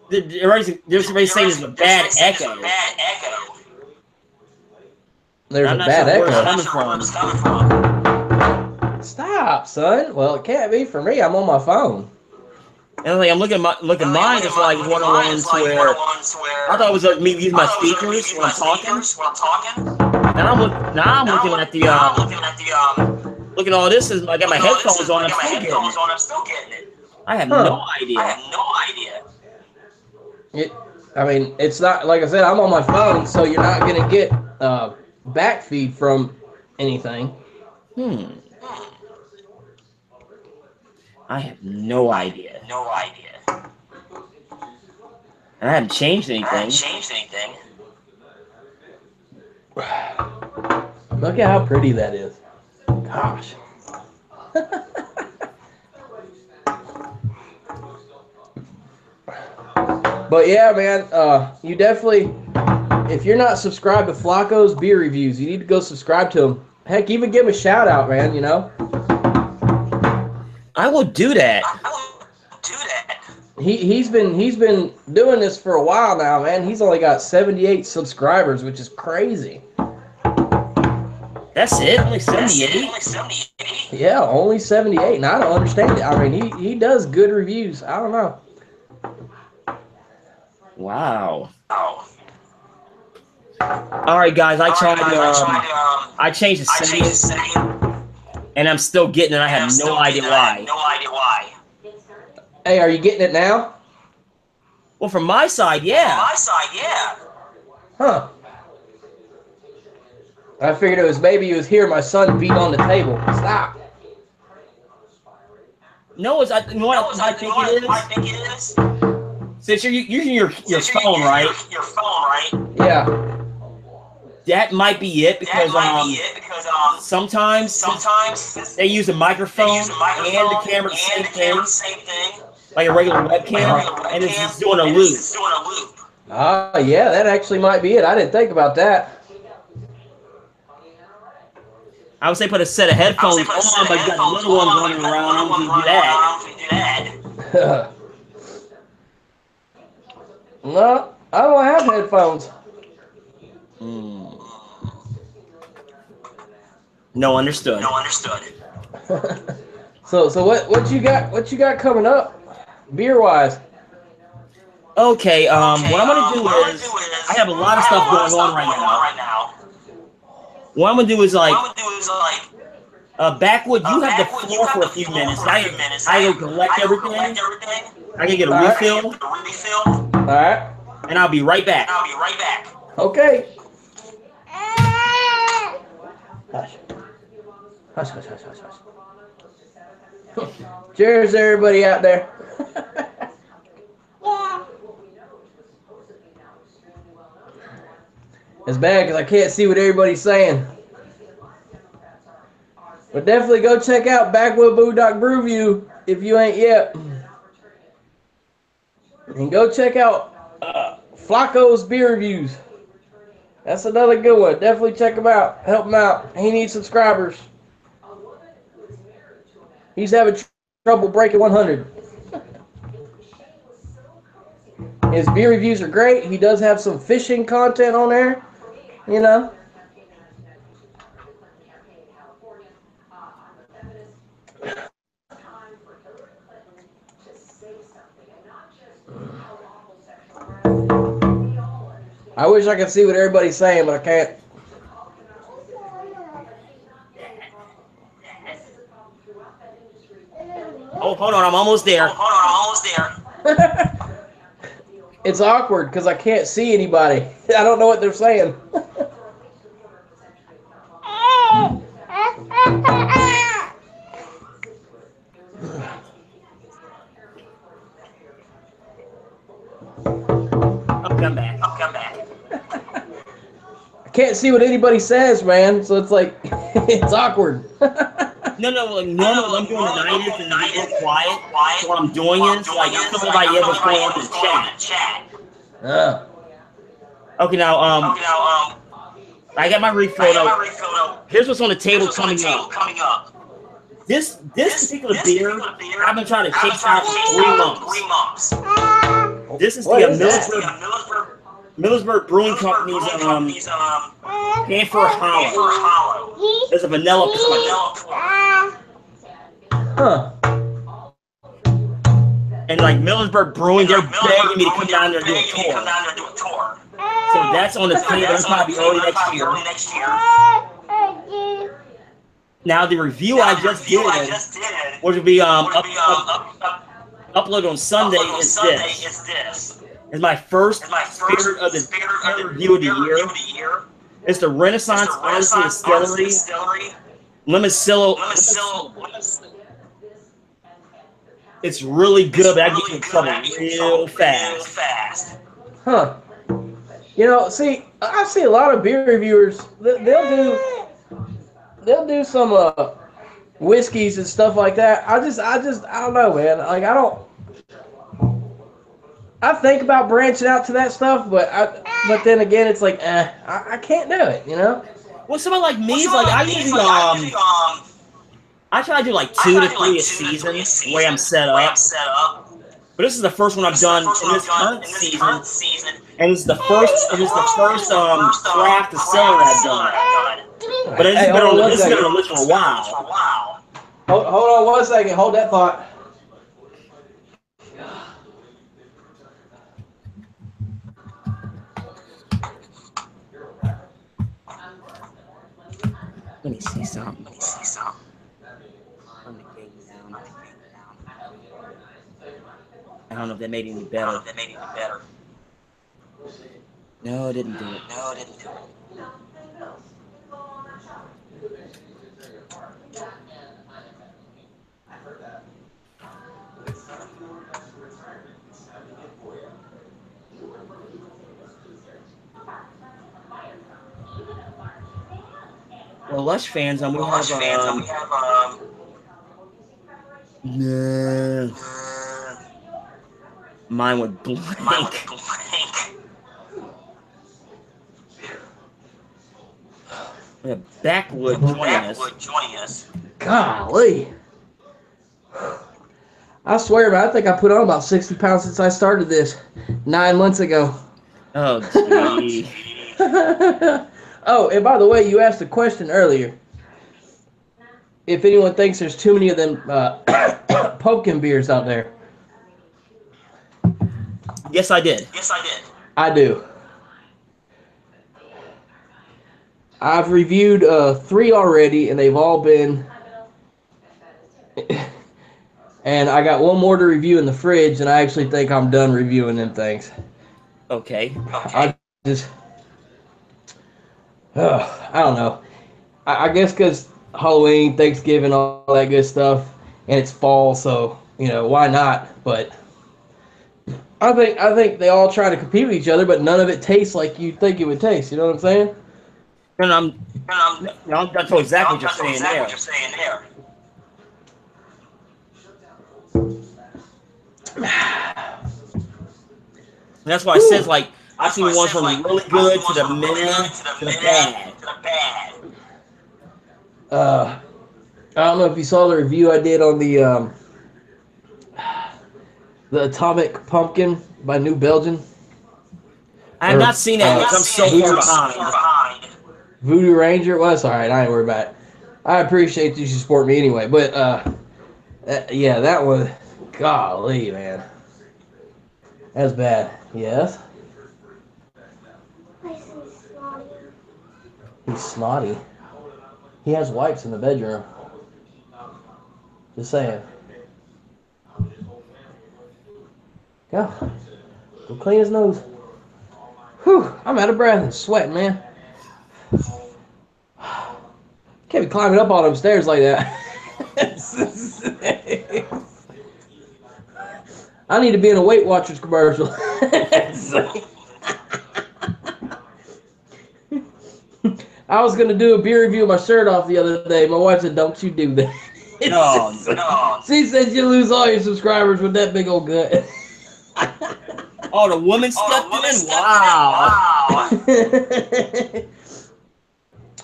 there's everybody saying there's a bad echo. There's a bad echo. Where it's coming from. Stop, son. Well, it can't be for me. I'm on my phone. And like I'm looking at mine. It's like one of the ones where I thought it was me using my speakers when I'm talking. And I'm looking at the looking at all this. I got my headphones on. I'm still getting it. I have no idea. I mean, it's not like I said. I'm on my phone, so you're not gonna get backfeed from anything. I have no idea. No idea. And I haven't changed anything. Look at how pretty that is. Gosh. But yeah, man, you definitely, if you're not subscribed to Flacco's Beer Reviews, you need to go subscribe to him. Heck, even give him a shout out, man, you know? I will do that. He's been doing this for a while now, man. He's only got 78 subscribers, which is crazy. That's it? Only 78? Yeah, only 78, and I don't understand it. I mean, he does good reviews. I don't know. Wow. All right, guys. I tried. I changed the settings, and I'm still getting it. I have no idea why. Hey, are you getting it now? Well, from my side, yeah. Huh. I figured it was maybe you was hearing my son beat on the table. Stop. No, you know what I think it is? Since you're using your phone, right? Yeah. That might be it because sometimes they use a microphone and the camera the same thing, like a regular webcam, and it's just doing a loop. Yeah, that actually might be it. I didn't think about that. I would say put a set of headphones on, but you got the little ones running around. I'm going to do that. No, I don't have headphones. No, understood. So what you got coming up, beer wise? Okay, what I'm gonna do is I have a lot of stuff going on right now. What I'm gonna do is Backwood, you have the floor for a few minutes. I go collect everything. I can get a refill. All right. And I'll be right back. Okay. Hush. Hush. Cheers, everybody out there. It's bad because I can't see what everybody's saying. But definitely go check out Backwood Boondock Brewview if you ain't yet. And go check out Flacco's Beer Reviews. That's another good one. Definitely check him out. Help him out. He needs subscribers. He's having trouble breaking 100. His beer reviews are great. He does have some fishing content on there, you know. I wish I could see what everybody's saying, but I can't. Oh, hold on, I'm almost there. It's awkward because I can't see anybody. I don't know what they're saying. I'll come back. I can't see what anybody says, man. So it's like, it's awkward. No, like normally I'm doing the 90s and it's real quiet. So what I'm doing is, like, I'm talking about what's going on in the chat. Okay, now, I got my refill though. Here's what's on the table coming up. This particular beer, I've been trying to chase out for 3 months. This is the Millersburg Brewing Company's Hanford Hollow. There's a vanilla punch. Huh. And like Millersburg Brewing, they're begging me to come down there and do a tour. So that's on the table. That's probably early next year. Now the review I just did, which will be uploaded on Sunday, is this. It's my first Spirit of the review of the year. It's the Renaissance Odyssey Distillery Limoncello. It's really good, but I get you in trouble real fast. Huh. You know, see, I see a lot of beer reviewers. They'll do some whiskeys and stuff like that. I don't know, man. Like I think about branching out to that stuff, but then again, it's like, I can't do it, you know. Well, someone like me is like I usually I try to do like 2 to 3 a season the way I'm set up. But this is the first one I've done in this current season, and it's the first craft distillery I've done. But it's been on the list for a while. Hold on 1 second. Hold that thought. Let me see something. I don't know if that made any better. No, it didn't do it. Well, Lush fans, we have no. Mine went blank. We have Backwood joining us. Golly. I swear, man, I think I put on about 60 pounds since I started this 9 months ago. Oh, gee. Oh, and by the way, you asked a question earlier. If anyone thinks there's too many of them pumpkin beers out there. Yes, I did. I do. I've reviewed 3 already, and they've all been... and I got 1 more to review in the fridge, and I actually think I'm done reviewing them things. Okay. I just... I don't know. I guess because Halloween, Thanksgiving, all that good stuff, and it's fall, so, you know, why not? But I think they all try to compete with each other, but none of it tastes like you think it would taste. You know what I'm saying? And that's exactly what you're saying there. And that's why I says, like, I've seen ones from really good to the meh to the bad. I don't know if you saw the review I did on the Atomic Pumpkin by New Belgium. I have not seen it because I'm so far behind. Voodoo Ranger? Well, that's all right. I ain't worried about it. I appreciate you support me anyway. But, yeah, that one, golly, man. That's bad. Yes? He's snotty. He has wipes in the bedroom. Just saying. Go clean his nose. Whew, I'm out of breath and sweating, man. Can't be climbing up all them stairs like that. I need to be in a Weight Watchers commercial. I was going to do a beer review of my shirt off the other day. My wife said, don't you do that. No. She said you lose all your subscribers with that big old gut. Oh, the woman stepped in? Wow.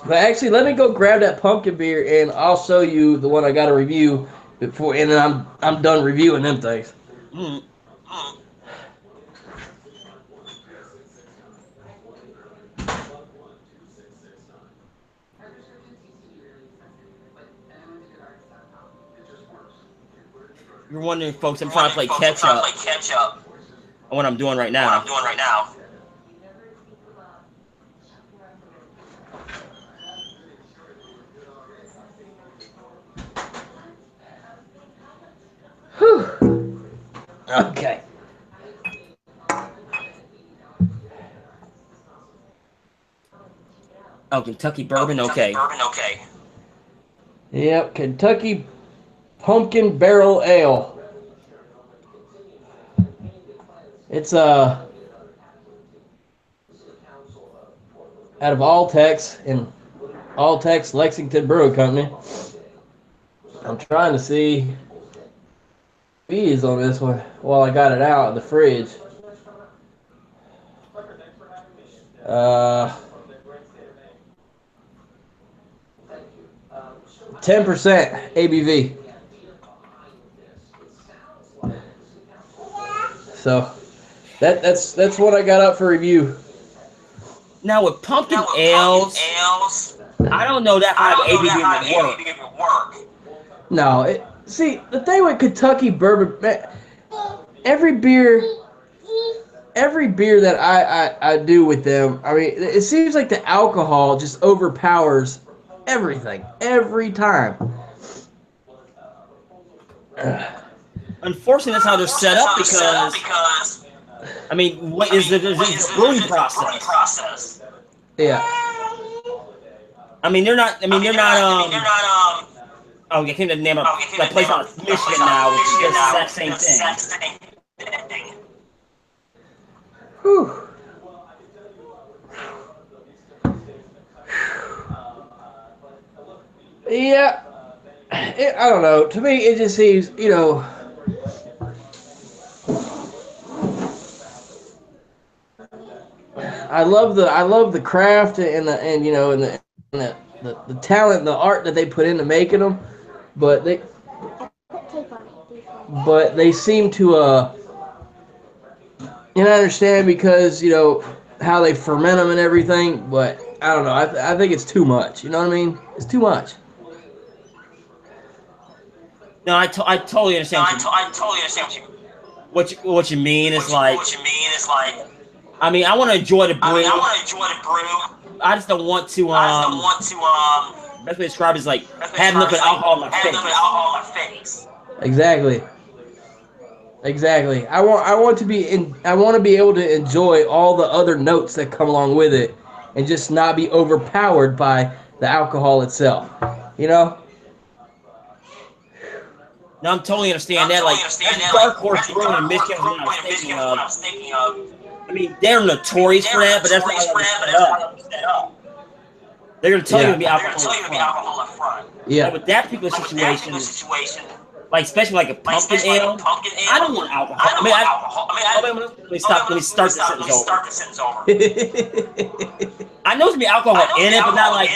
But actually, let me go grab that pumpkin beer, and I'll show you the one I got to review before, and then I'm done reviewing them things. You're wondering, folks, I'm trying to play catch up on what I'm doing right now. Whew. Okay. Oh, Kentucky bourbon? Okay. Yep, Kentucky Pumpkin Barrel Ale. It's out of Altex in Altex Lexington Brew Company. I'm trying to see fees on this one while I got it out of the fridge. 10% ABV. So that's what I got up for review. Now with pumpkin ales, I don't know that high ABV would work. No, see the thing with Kentucky bourbon, every beer that I do with them, I mean, it seems like the alcohol just overpowers everything every time. Unfortunately, that's how they're set up because I mean, what is the brewing process? Yeah. I mean, they're not. Oh, I can't name a place out of Michigan now, which is the exact same thing. Whew. Yeah. I don't know. To me, it just seems, I love the craft and the talent and the art that they put into making them, but they seem to I understand because how they ferment them and everything, but I don't know. I think it's too much. You know what I mean? It's too much. No, I totally understand. What you mean is like. I mean, I want to enjoy the brew. I just don't want to. Best way to describe it is like have liquid alcohol in my face. Exactly. I want to be able to enjoy all the other notes that come along with it, and just not be overpowered by the alcohol itself. You know. No, I'm totally understand that. Like, that's Dark Horse Brewing in Michigan is what I was thinking of. I mean, they're notorious for that, but that's not how they set up. They're going to tell you to be alcohol up front. Yeah. Like with that particular situation, like especially like a pumpkin ale, I don't want alcohol. Let me start this sentence over. I know there's gonna be alcohol in it, but not like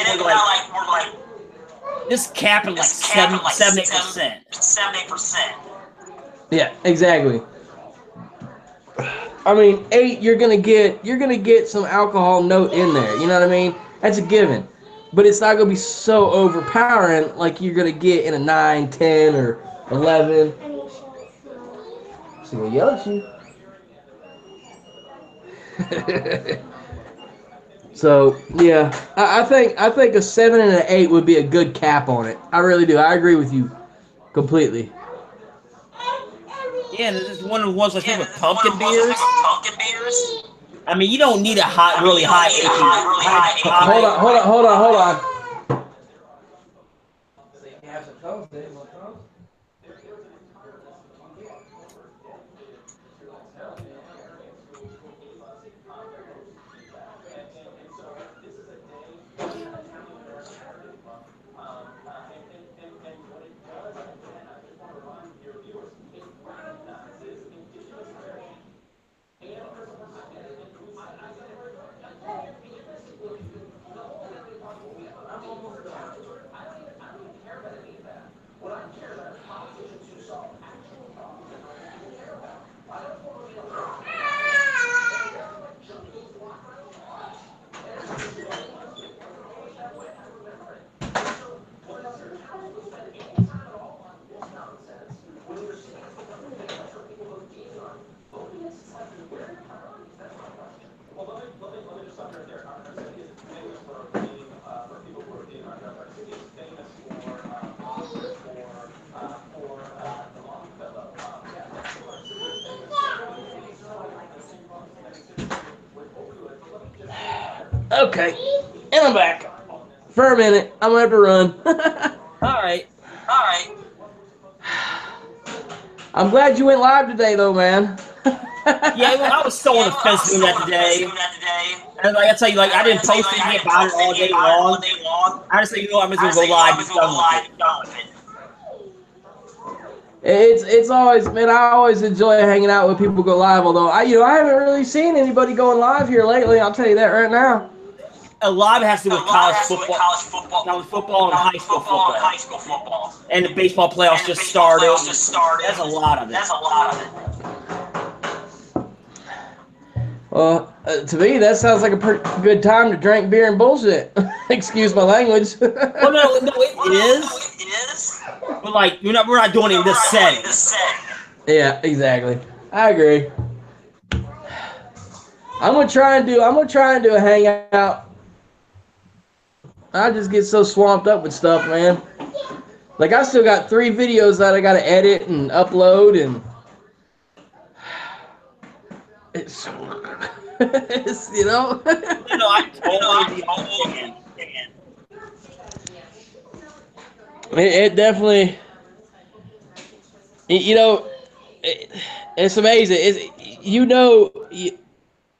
this cap at like 7-8%. Yeah, exactly. I mean, 8, you're gonna get some alcohol note in there. You know what I mean? That's a given. But it's not gonna be so overpowering like you're gonna get in a 9, 10, or 11. She's gonna yell at you. So yeah, I think a 7 and an 8 would be a good cap on it. I really do. I agree with you completely. Yeah, this is one of the ones I think with pumpkin beers. I mean, you don't need a really high ABV. Hold on. Okay, and I'm back for a minute. I'm gonna have to run. All right. I'm glad you went live today, though, man. Yeah, well, I was so on the fence doing that today. And like I tell you, like I didn't post anything about it all day long. I just said, you know what, I'm just gonna go live and done with it. It's always, man, I always enjoy hanging out with people who go live, although I haven't really seen anybody going live here lately, I'll tell you that right now. A lot of it has to do with college football and high school football. And the baseball playoffs just started. That's a lot of it. Well, to me, that sounds like a pretty good time to drink beer and bullshit. Excuse my language. Well, no, it is. But like, we're not doing it in this setting. Yeah, exactly. I agree. I'm gonna try and do a hangout. I just get so swamped up with stuff, man. Like, I still got 3 videos that I gotta edit and upload, and it's you know. I totally understand. It definitely, it's amazing.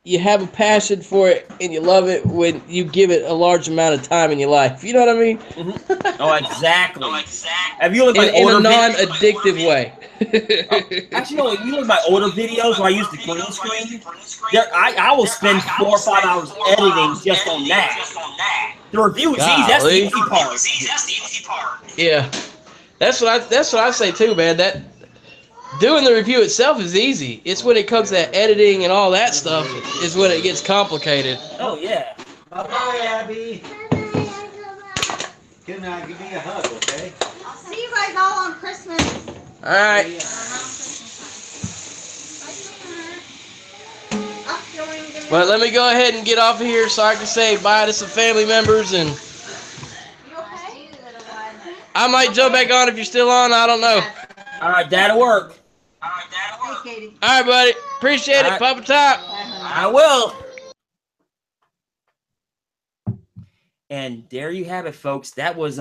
You have a passion for it and you love it when you give it a large amount of time in your life. You know what I mean? Mm-hmm. Oh, exactly. Have you looked at in a non-addictive way? Actually, if you look at my older videos where I use the green screen, I will spend 4 or 5 hours editing just on that. The review is easy. That's the easy part. Yeah, that's what I say too, man. That doing the review itself is easy. It's when it comes to editing and all that stuff is when it gets complicated. Oh yeah. Bye, Abby. Good night. Give me a hug, okay? I'll see you guys all on Christmas. All right. But let me go ahead and get off of here so I can say bye to some family members, and I might jump back on if you're still on. I don't know. All right, that'll work. Hey, Katie. All right, buddy. Appreciate it. Papa Top. I will. And there you have it, folks. That was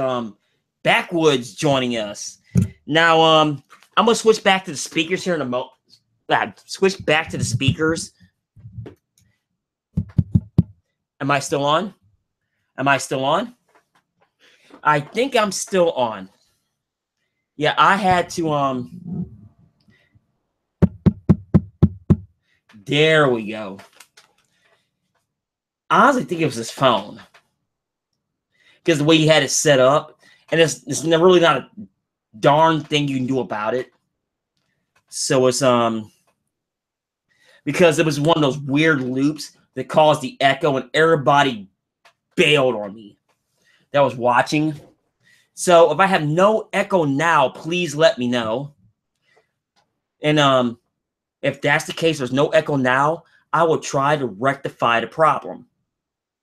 Backwoods joining us. Now I'm gonna switch back to the speakers here in a moment. Switch back to the speakers. Am I still on? I think I'm still on. Yeah, I had to there we go. I honestly think it was his phone. Because the way he had it set up, and it's really not a darn thing you can do about it. So it's because it was one of those weird loops that caused the echo, and everybody bailed on me that was watching. So if I have no echo now, please let me know. And if that's the case, there's no echo now, I will try to rectify the problem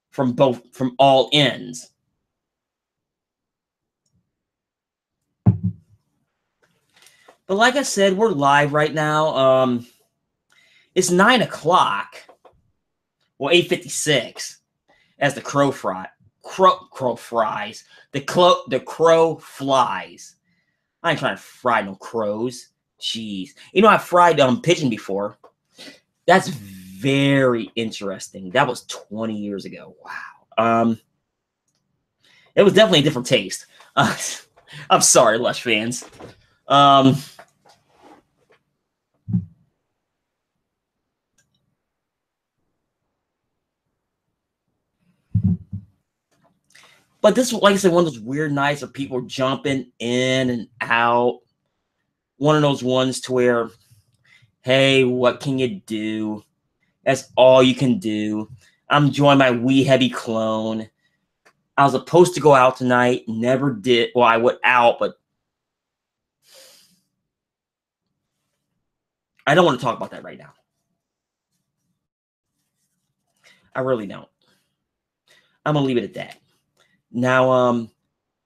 from all ends. But like I said, we're live right now. It's 9 o'clock. Well, 8:56 as the crow flies. The crow flies. I ain't trying to fry no crows. Jeez. You know, I fried pigeon before. That's very interesting. That was 20 years ago. Wow. It was definitely a different taste. I'm sorry, Lush fans. But this, like I said, one of those weird nights where people are jumping in and out. One of those ones to where, hey, what can you do? That's all you can do. I'm enjoying my wee heavy clone. I was supposed to go out tonight, never did. Well, I went out, but I don't want to talk about that right now. I really don't. I'm going to leave it at that. Now,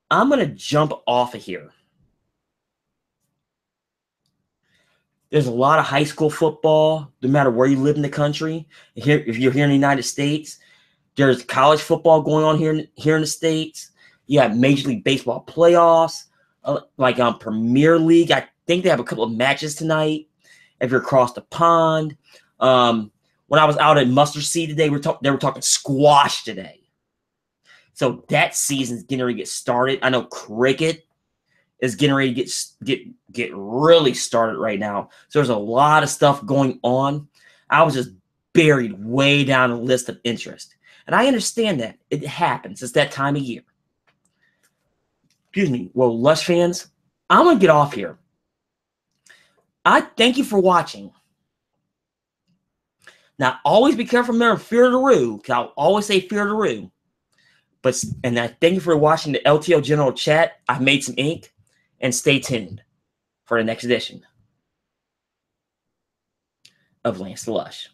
I'm going to jump off of here. There's a lot of high school football, no matter where you live in the country. If you're here in the United States, there's college football going on here in the States. You have Major League Baseball playoffs, like Premier League. I think they have a couple of matches tonight. If you're across the pond, When I was out at Mustard Seed today, they were talking squash today. So that season's getting ready to get started. I know cricket is getting ready to get really started right now. So there's a lot of stuff going on. I was just buried way down the list of interest. And I understand that. It happens. It's that time of year. Excuse me. Well, Lush fans, I'm going to get off here. I thank you for watching. Now, always be careful, remember, fear the roo, because I'll always say fear the roo. And I thank you for watching the LTL General Chat. I've made some ink, and stay tuned for the next edition of Lance the Lush.